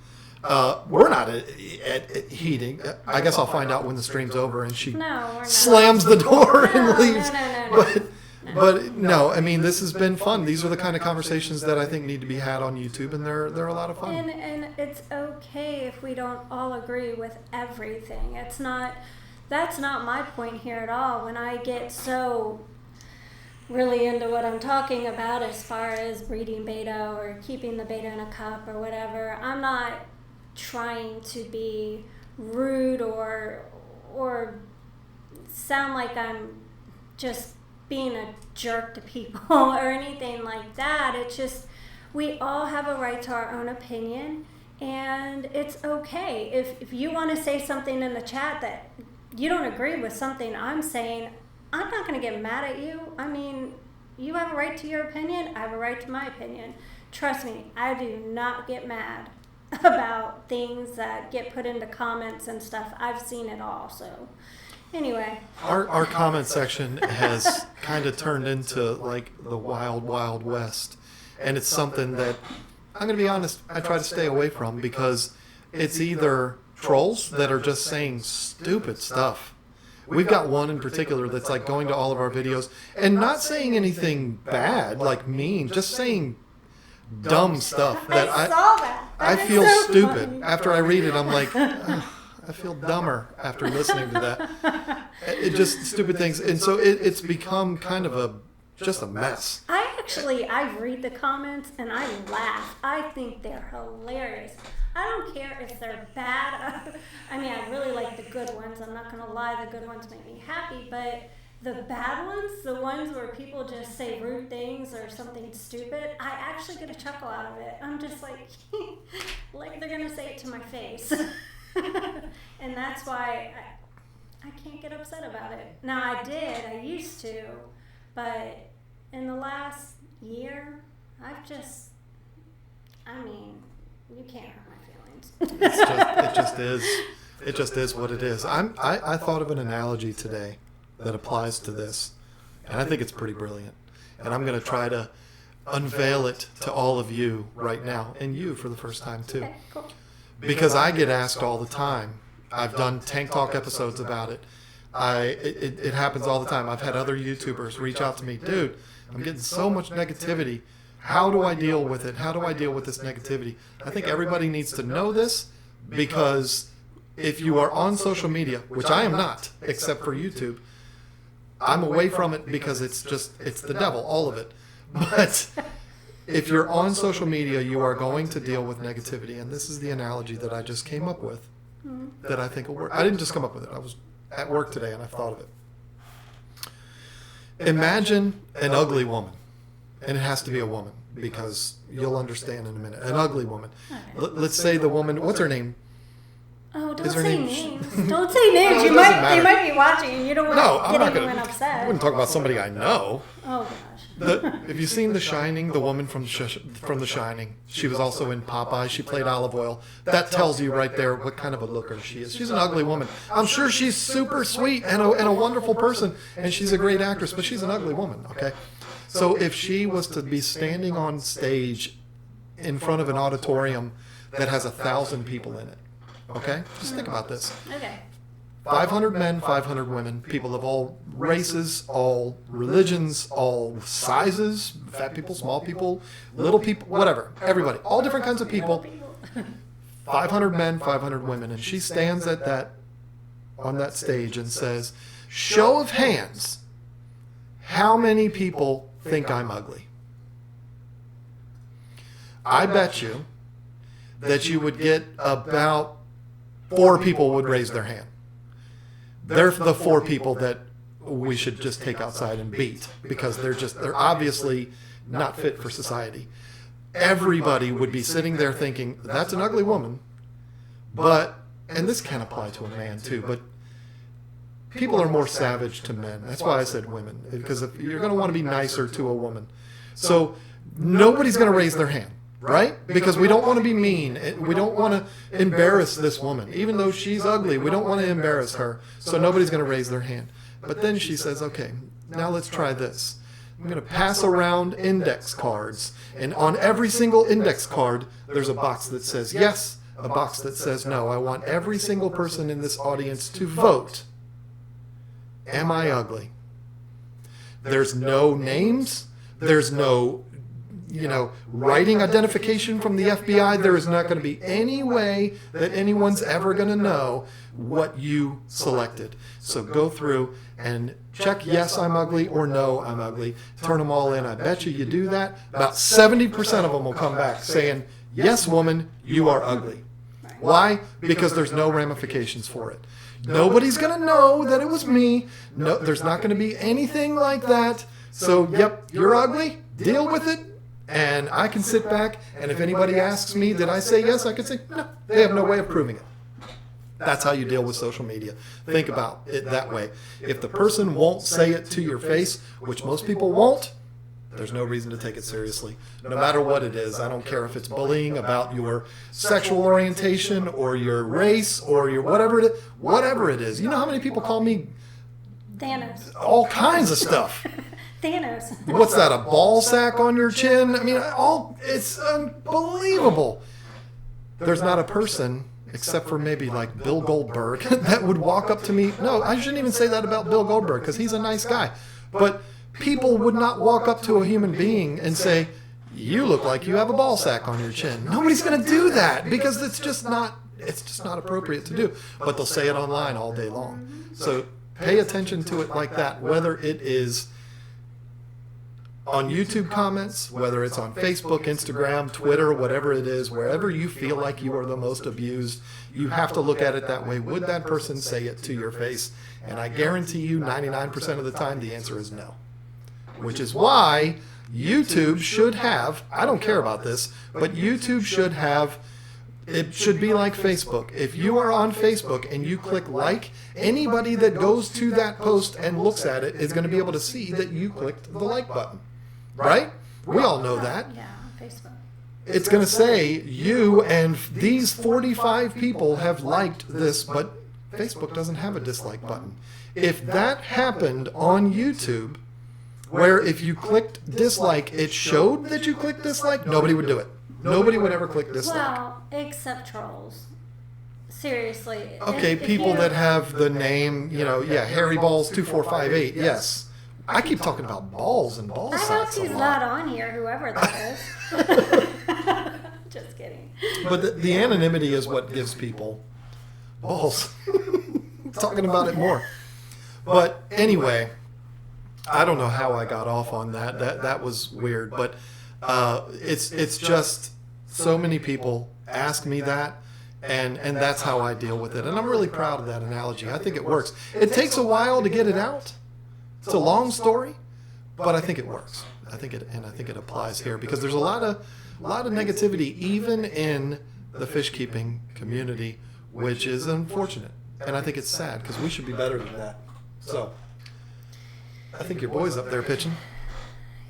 We're not at heating. I guess I'll find out when the stream's over and she slams the door and leaves. But no, I mean, this has been fun. These are the kind of conversations that I think need to be had on YouTube, and they're a lot of fun. And it's okay if we don't all agree with everything. That's not my point here at all. When I get so really into what I'm talking about as far as breeding beta or keeping the beta in a cup or whatever. I'm not trying to be rude or sound like I'm just being a jerk to people or anything like that. It's just we all have a right to our own opinion, and it's okay. If you want to say something in the chat that you don't agree with something I'm saying, I'm not going to get mad at you. I mean, you have a right to your opinion. I have a right to my opinion. Trust me, I do not get mad about things that get put into comments and stuff. I've seen it all. So anyway, our comment section has kind of turned into like the wild, wild west. And it's something that, I'm going to be honest, I try to stay away from, because it's either trolls that are just saying stupid stuff. We've got one in particular that's like going to all of our videos and not saying anything bad, like mean, just saying dumb stuff that I saw that. I That is feel so stupid. funny. After I read it, I'm like, "Ugh, I feel dumber after listening to that. It just stupid things. And so it's become kind of just a mess. I read the comments and I laugh. I think they're hilarious. I don't care if they're bad. I mean, I really like the good ones. I'm not going to lie, the good ones make me happy. But the bad ones, the ones where people just say rude things or something stupid, I actually get a chuckle out of it. I'm just like, like they're going to say it to my face. And that's why I can't get upset about it. Now, I used to, but in the last year, you can't hurt my feelings. It just is what it is. I thought of an analogy today that applies to this, and I think it's pretty brilliant. And I'm going to try to unveil it to all of you right now, and you for the first time too. Okay, cool. Because I get asked all the time. I've done Tank Talk episodes about it. It happens all the time. I've had other YouTubers reach out to me, dude, I'm getting so much negativity. How do I deal with it? How do I deal with this negativity? I think everybody needs to know this, because if you are on social media, which I am not, except for YouTube, I'm away from it because it's the devil, all of it. But if you're on social media, you are going to deal with negativity. And this is the analogy that I just came up with that I think will work. I didn't just come up with it. I was at work today and I thought of it. Imagine an ugly woman. And it has to be a woman, because you'll understand in a minute. An ugly woman. Let's say the woman, what's her name? Oh, don't Is her say name- names. Don't say names. No, it They doesn't might matter. be watching and you don't want No, to I'm get not anyone going to. upset. I wouldn't talk about somebody I know. Oh gosh. Have you seen The Shining? The woman from The Shining. She was also in Popeye. She played Olive Oil. That tells you right there what kind of a looker she is. She's an ugly woman. I'm sure she's super sweet and a wonderful person, and she's a great actress, but she's an ugly woman, okay? So if she was to be standing on stage in front of an auditorium that has 1,000 people in it, okay? Just think about this. Okay. 500 men, 500 women, people of all races, all religions, all sizes, fat people, small people, little people, whatever, everybody, all different kinds of people, 500 men, 500 women. And she stands on that stage and says, show of hands, how many people think I'm ugly? I bet you that you would get about 4 people would raise their hand. They're the 4 people that we should just take outside and beat, because they're obviously not fit for society. Everybody would be sitting there thinking, that's an ugly woman. But, and this can apply to a man too, but people are more savage to men. That's why I said women, because if you're going to want to be nicer to a woman. So nobody's going to raise their hand. Right? Because we don't want to be mean. We don't want to embarrass this woman. Even though she's ugly, we don't want to embarrass her. So nobody's going to raise their hand. But then she says, okay, now let's try this. I'm going to pass around index cards. And on every single index card, there's a box that says yes, a box that says no. I want every single person in this audience to vote. Am I ugly? There's no names. There's no writing identification from the FBI. There is not going to be any way that anyone's ever going to know what you selected. So go through and check yes, I'm ugly, or no, I'm ugly. Turn them all in. I bet you do that. About 70% of them will come back saying, yes, woman, you are ugly. Why? Because there's no ramifications for it. Nobody's going to know that it was me. No, there's not going to be anything like that. So, yep, you're ugly. Deal with it. And I can sit back, and if anybody asks me, did I say yes? I could say, no. They have no way of proving it. That's how you deal with social media. Think about it that way. If the person won't say it to your face, which most people won't, there's no reason to take it seriously. No matter what it is. I don't care if it's bullying about your sexual orientation or your race or your whatever it is. You know how many people call me Thanos. All kinds of stuff. Thanos. What's that, a ball sack on your chin? I mean, it's unbelievable. There's not a person, except for maybe like Bill Goldberg, that would walk up to me. No, I shouldn't even say that about Bill Goldberg because he's a nice guy. But people would not walk up to a human being and say, you look like you have a ball sack on your chin. Nobody's going to do that because it's just not appropriate to do. But they'll say it online all day long. So pay attention to it like that, whether it is on YouTube comments, whether it's on Facebook, Instagram, Twitter, whatever it is, wherever you feel like you are the most abused, you have to look at it that way. Would that person say it to your face? And I guarantee you 99% of the time the answer is no. Which is why YouTube should have, I don't care about this, but YouTube should have, it should be like Facebook. If you are on Facebook and you click like, anybody that goes to that post and looks at it is going to be able to see that you clicked the like button. Right? We all know that. Yeah, Facebook. It's going to say you and these 45 people have liked this, but Facebook doesn't have a dislike button. If that happened on YouTube, where if you clicked dislike, it showed that you clicked dislike, nobody would do it. Nobody would ever click dislike. Well, except trolls. Seriously. Okay, people that have the name, Harry Balls 2458, yes. I keep talking about balls and ball sacks. I hope he's not on here, whoever that is. Just kidding. But the anonymity is what gives people balls. Talking about it more. But anyway, I don't know how I got off on that. That was weird. But it's just so many people ask me that, and that's how I deal with it. And I'm really proud of that analogy. I think it works. It takes a while to get it out. It's a long story, but I think it works. I think it applies here because there's a lot of negativity even in the fish keeping community, which is unfortunate. And I think it's sad because we should be better than that. So I think your boy's up there pitching.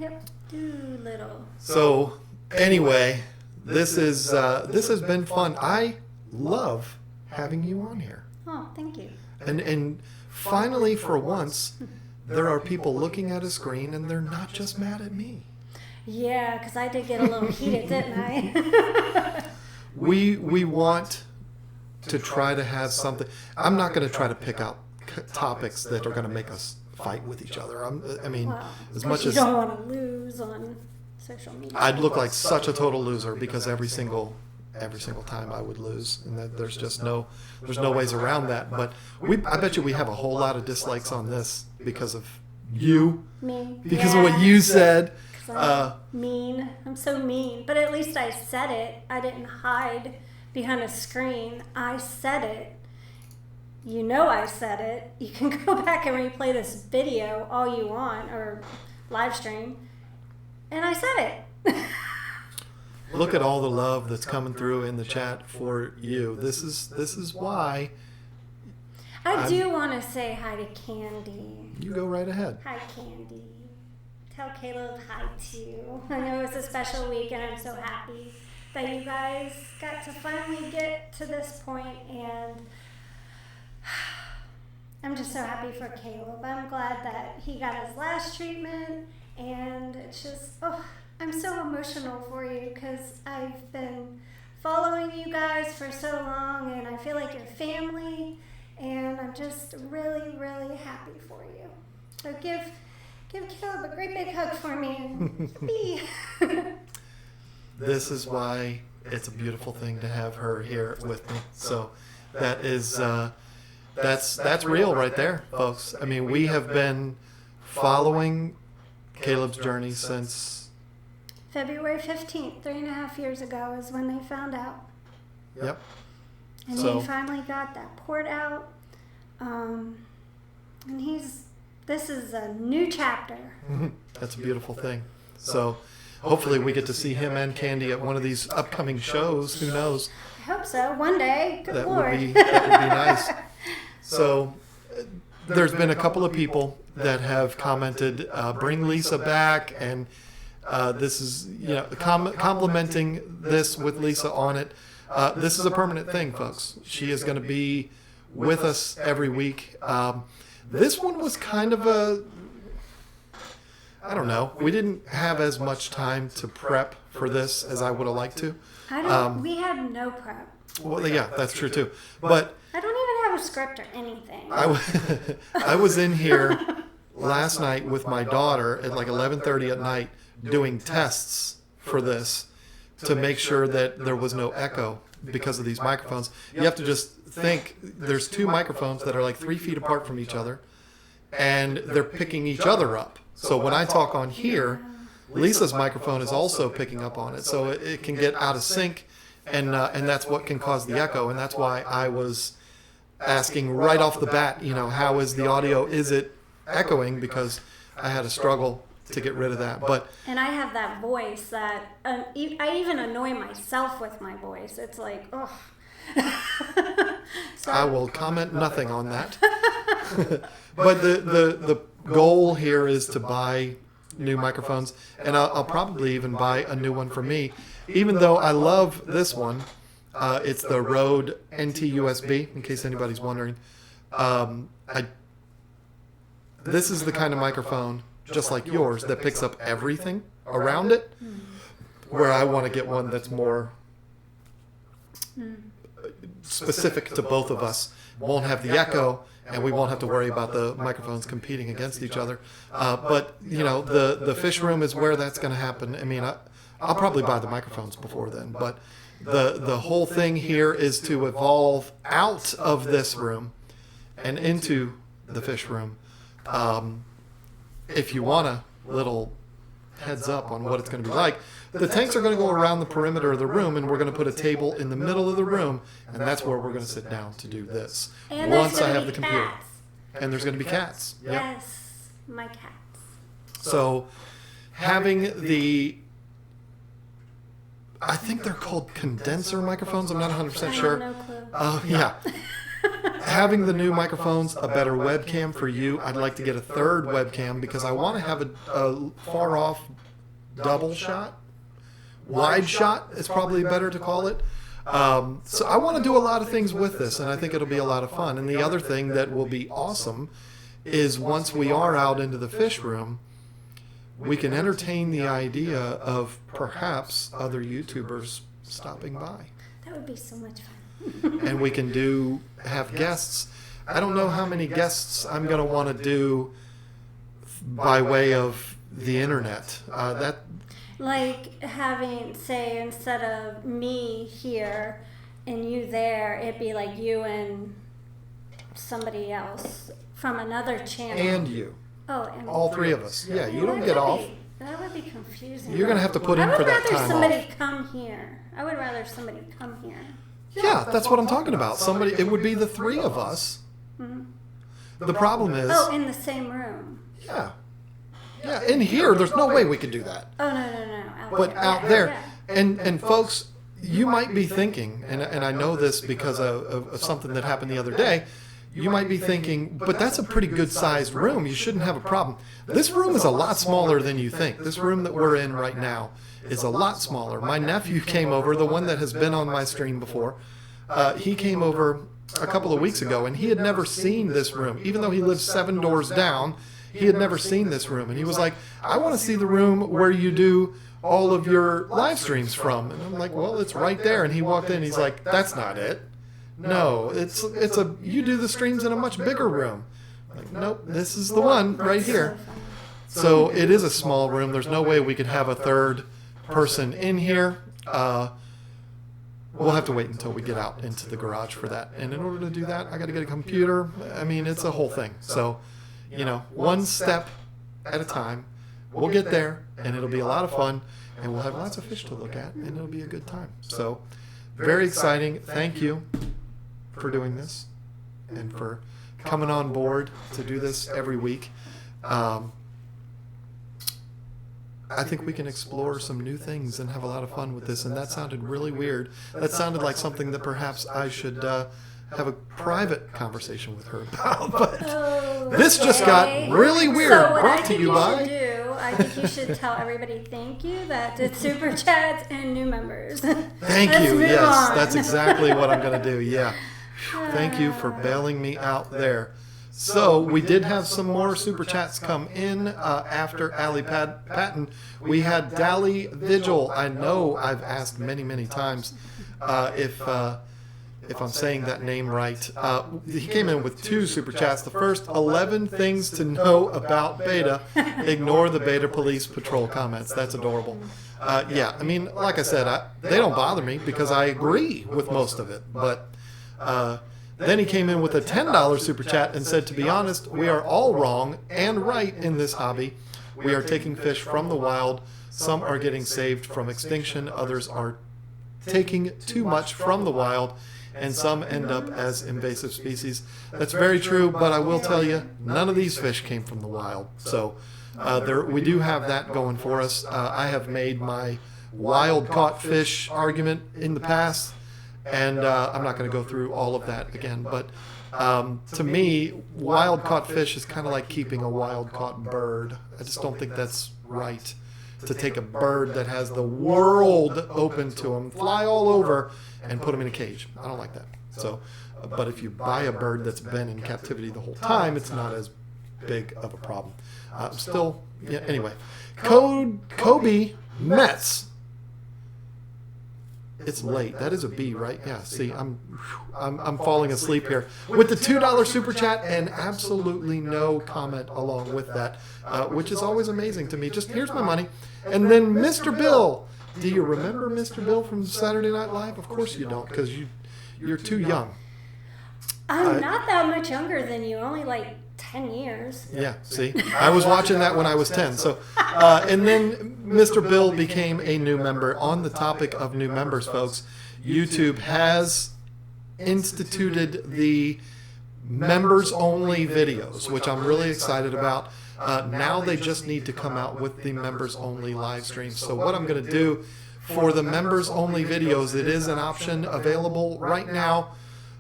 Yep, Doolittle. So anyway, this has been fun. I love having you on here. Oh, thank you. And finally, for once, there are people looking at a screen and they're not just mad at me. Yeah, because I did get a little heated, didn't I? We want to try to have something. I'm not going to try to pick out topics that are going to make us fight with each other. As much as you don't want to lose on social media. I'd look like such a total loser because every single time I would lose, and there's just no ways around that. But I bet you we have a whole lot of dislikes on this because of you, me, because of what you said. I'm mean. I'm so mean. But at least I said it. I didn't hide behind a screen. I said it. You know I said it. You can go back and replay this video all you want or live stream. And I said it. Look at all the love that's coming through in the chat for you. This is why. I do want to say hi to Candy. You go right ahead. Hi, Candy. Tell Caleb hi too. I know it's a special week and I'm so happy that you guys got to finally get to this point, and I'm just so happy for Caleb. I'm glad that he got his last treatment, and it's just, I'm so emotional for you because I've been following you guys for so long, and I feel like you're family, and I'm just really, really happy for you. So Give Caleb a great big hug for me. Yippee. This is why it's a beautiful thing to have her here with me. So that is that's real right there, folks. I mean, we have been following Caleb's journey since February 15th, 3.5 years ago is when they found out. Yep. And he finally got that port out. And this is a new chapter. That's a beautiful thing. So hopefully we get to see him and Candy at one of these upcoming shows. Who knows? I hope so. One day. Good That Lord. would be nice. So there's been a couple of people that have commented, bring Lisa back, and this is, complimenting this with Lisa on it. This is a permanent thing, folks. She is going to be with us every week. This one was kind of I don't know. We didn't have as much time to prep for this as I would have liked to. We had no prep. Well, yeah, that's true too. But I don't even have a script or anything. I was in here last night with my daughter at like 11:30 at night doing tests for this to make sure that there was no echo because of these microphones. You have to just think there's two microphones that are like 3 feet apart from each other, and they're picking each other up. So when I talk on here, Lisa's microphone is also picking up on it, so it can get out of sync, and that's what can cause the echo. And that's why I was asking right off the bat, how is the audio? Is it echoing? Because I had a struggle to get rid of that. And I have that voice that I even annoy myself with my voice. It's like, oh. So, I will comment nothing on that. But the goal here is to buy new microphones, and I'll probably even buy a new one for me, even though I love this one. It's the Rode NT USB, in case anybody's wondering. This is the kind of microphone, just like yours, that picks up everything around it, where I want to get one that's more specific to both of us. Won't have the echo, and we won't have to worry about the microphones competing against each other. But the fish room is where that's going to happen. I mean, I'll probably buy the microphones before then, but the whole thing here is to evolve out of this room and into the fish room. If you want a little heads up on what it's going to be like, the tanks are going to go around the perimeter of the room, and we're going to put a table in the middle of the room, and that's where we're going to sit down to do this. And once I have the computer. Cats. And there's going to be cats. Yep. Yes, my cats. So having I think they're called condenser microphones. I'm not 100% sure. I have no clue. Yeah. Having the new microphones, a better webcam for you. I'd like to get a third webcam because I want to have a far off double shot. Wide shot is probably better to call it. So I want to do a lot of things with this, and I think it'll be a lot of fun. And the other thing that will be awesome is once we are out into the fish room, we can entertain the idea of perhaps other YouTubers stopping by. That would be so much fun. And we can have guests. I don't know how many guests I'm going to want to do by way of the internet. Like having, say, instead of me here and you there, it'd be like you and somebody else from another channel. And you. Oh, and all three of us. Yeah, you don't get off. That would be confusing. You're going to have to put in for that time off. I would rather somebody come here. I would rather somebody come here. Yeah, that's what I'm talking about. It would be the three of us. Mm-hmm. The problem is... Oh, in the same room. Yeah. Yeah, in here, there's no way we could do that. Oh, no. Out there. And folks, you might be thinking, and I know this because of something that happened the other day, you might be thinking, but that's a pretty good sized room. You shouldn't have a problem. This room is a lot smaller than you think. This room that we're in right now is a lot smaller. My nephew came over, the one that has been on my stream before. He came over a couple of weeks ago, and he had never seen this room. Even though he lives 7 doors down, he had never seen this room. And he was like, I want to see the room where you do all of your live streams from. And I'm like, well, it's right there. And he walked in, and he's like, that's not it. No, you do the streams in a much bigger room. I'm like, nope, this is the one right here. So it is a small room. There's no way we could have a third person in here. We'll have to wait until we get out into the garage for that. And in order to do that, I got to get a computer. I mean, it's a whole thing. So, one step at a time. We'll get there, and it'll be a lot of fun, and we'll have lots of fish to look at, and it'll be a good time. So, very exciting. Thank you for doing this and for coming on board to do this every week. I think we can explore some new things and have a lot of fun with this. And that sounded really weird. That sounded like something that perhaps I should have a private conversation with her about. But this just got really weird. So what Brought to you by. I think you should tell everybody thank you. That it's super chats and new members. Thank you. Yes, that's exactly what I'm going to do. Yeah. Thank you for bailing me out there. So we did have some more super chats come in after Allie Patton. We had Dally Vigil. I know I've asked many times if I'm saying that name right. He came in with 2 super chats. The first, 11 things to know about Betta. Ignore the Betta Police Patrol comments. That's adorable. Yeah, I mean, like I said, they don't bother me because I agree with most of it. But then he came in with a $10 super chat and said, to be honest, we are all wrong and right in this hobby. We are taking fish from the wild. Some are getting saved from extinction. Others are taking too much from the wild. And some end up as invasive species. That's very true, but I will tell you, none of these fish came from the wild. So we do have that going for us. I have made my wild-caught fish argument in the past. And I'm not going to go through all of that again, but to me, wild-caught fish is kind of like keeping a wild-caught bird. I just don't think that's right to take a bird that has the world open to him, fly all over, and put him in a cage. I don't like that. So, but if you buy a bird that's been in captivity the whole time, it's not as big of a problem. Anyway, Kobe Metz. It's late. That is a B, right? Yeah. See, I'm falling asleep here with the $2 super chat and absolutely no comment along with that, which is always amazing to me. Just here's my money, and then Mr. Bill. Do you remember Mr. Bill from Saturday Night Live? Of course you don't, because you're too young. I'm not that much younger than you. Only like 10 years. Yeah, see? I was watching that when I was 10. So, and then Mr. Bill became a new member. On the topic of new members, folks, YouTube has instituted the members-only videos, which I'm really excited about. Now they just need to come out with the members-only live streams. So what I'm going to do for the members-only videos, it is an option available right now.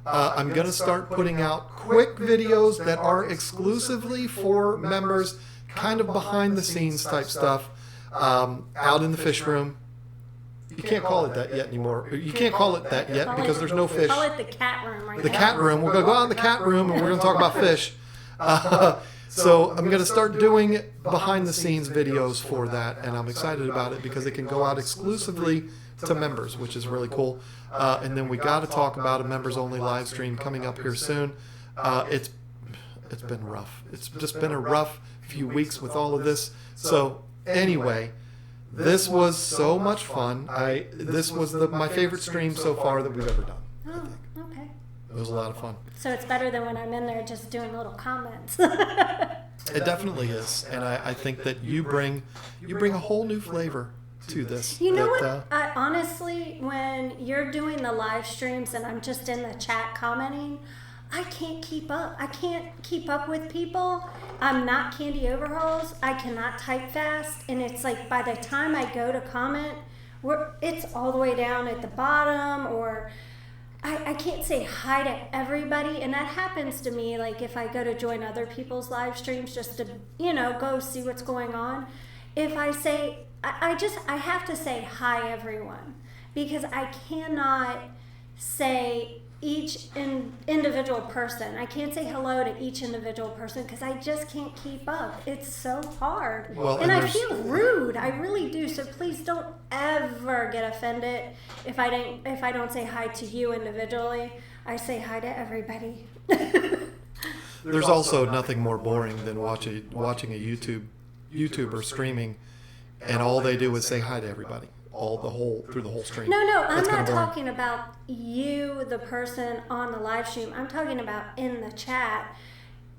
I'm going to start putting out quick videos that are exclusively for members, kind of behind-the-scenes type stuff, out in the fish room. You can't call it that yet anymore. You can't call it that yet because there's no fish. Call it the cat room right now. The cat room. We're going to go out in the cat room and we're going to talk about fish. So I'm going to start doing behind-the-scenes videos for that, and I'm excited about it because it can go out exclusively to members, which is really cool. And then we got to talk about a members-only live stream coming up here soon. It's been rough. It's just been a rough few weeks with all of this. So anyway, this was so much fun. This was my favorite stream so far that we've ever done. Oh, okay. It was a lot of fun. So it's better than when I'm in there just doing little comments. It definitely is, and I think that you bring a whole new flavor to this. You know what? I honestly, when you're doing the live streams and I'm just in the chat commenting, I can't keep up. I can't keep up with people. I'm not Candy Overhauls. I cannot type fast, and it's like by the time I go to comment, it's all the way down at the bottom, or I can't say hi to everybody, and that happens to me. Like if I go to join other people's live streams just to go see what's going on, if I say I have to say hi everyone, because I cannot say each individual person. I can't say hello to each individual person because I just can't keep up. It's so hard. Well, and I feel rude. I really do. So please don't ever get offended if I don't say hi to you individually. I say hi to everybody. There's also nothing more boring than watching a YouTube YouTuber streaming, and all they do is say hi to everybody through the whole stream. No, I'm That's not kinda boring. talking about you, the person on the live stream. I'm talking about in the chat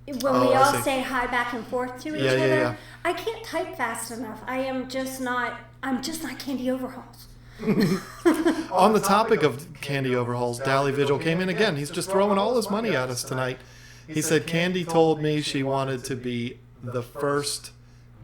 when we I all see. say hi back and forth to each Yeah, other. yeah. I can't type fast enough. I'm just not Candy Overhauls. On the topic of Candy Overhauls, Dally Vigil came in again. He's just throwing all his money at us tonight. He said, Candy told me she wanted to be the first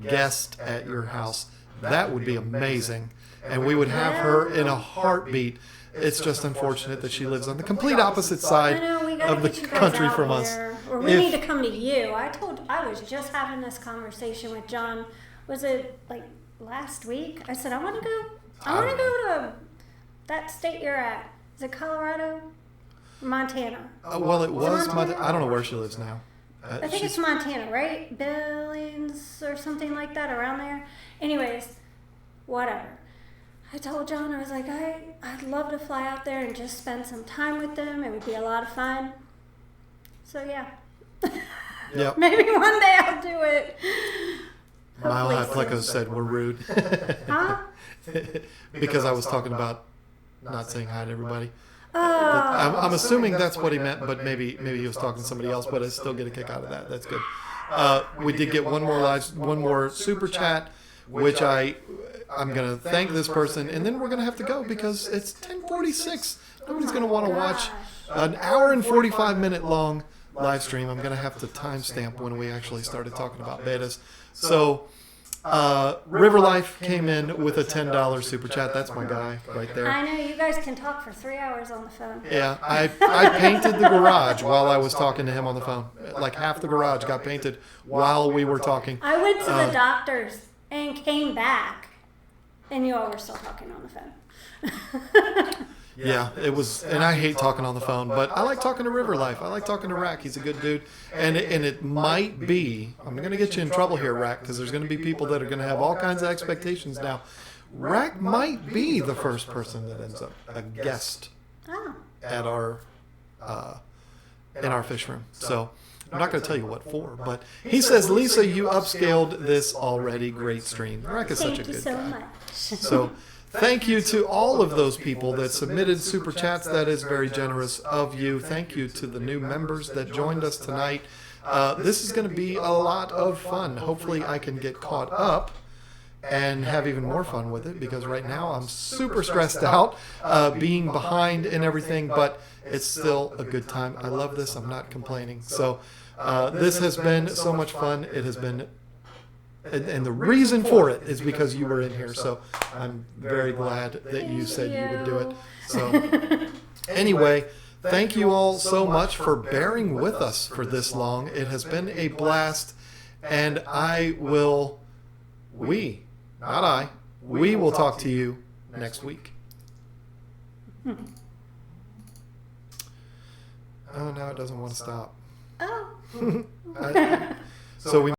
guest at your house. That would be amazing. And we would have her in a heartbeat. It's just unfortunate that she lives on the complete opposite side I know, we gotta of the get you guys country out from us. here. Or we need to come to you. I was just having this conversation with John. Was it like last week? I said, I want to go to that state you're at. Is it Colorado? Montana. Well, it was Montana? I don't know where she lives now. I think it's Montana, right? Billings or something like that, around there. Anyways, whatever. I told John, I was like, I'd love to fly out there and just spend some time with them. It would be a lot of fun. So yeah. Yep. Maybe one day I'll do it. Mile High Hopefully Pleco soon. said we're rude. Huh? Because I was talking about not saying hi to everybody. Oh. I'm assuming that's what he meant, but maybe he was talking to somebody else. But I still get a kick out of that. That's good. We did get one more super chat, which I'm gonna thank this person, and then we're gonna have to go because it's 10:46. Nobody's gonna want to watch an hour and 45-minute long live stream. I'm gonna have to timestamp when we actually started talking about Bettas. So. River Life came in with a $10 super chat. That's my guy right there. I know you guys can talk for 3 hours on the phone. Yeah, I painted the garage while I was talking to him on the phone. Like half the garage got painted while we were talking. I went to the doctor's and came back, and you all were still talking on the phone. Yeah, it was, and I hate talking on the phone, but I like talking to River Life. I like talking to Rack. He's a good dude, and it might be. I'm going to get you in trouble here, Rack, because there's going to be people that are going to have all kinds of expectations now. Rack might be the first person that ends up a guest Oh. at our in our fish room. So I'm not going to tell you what for, but he says, Lisa, you upscaled this already great stream. Rack is such a Thank you good so guy. much. So thank you to all of those people that submitted super chats. That is very generous of you. Thank you to the new members that joined us tonight. This is going to be a lot of fun. Hopefully I can get caught up and have even more fun with it, because right now I'm super stressed out being behind and everything, but it's still a good time. I love this. I'm not complaining. So this has been so much fun. It has been, and the reason for it is because you were in here. So I'm very glad that you said you would do it. So anyway, thank you all so much for bearing with us for this long. It has been a blast, and we will talk to you next week. Oh, now it doesn't want to stop. Oh. So we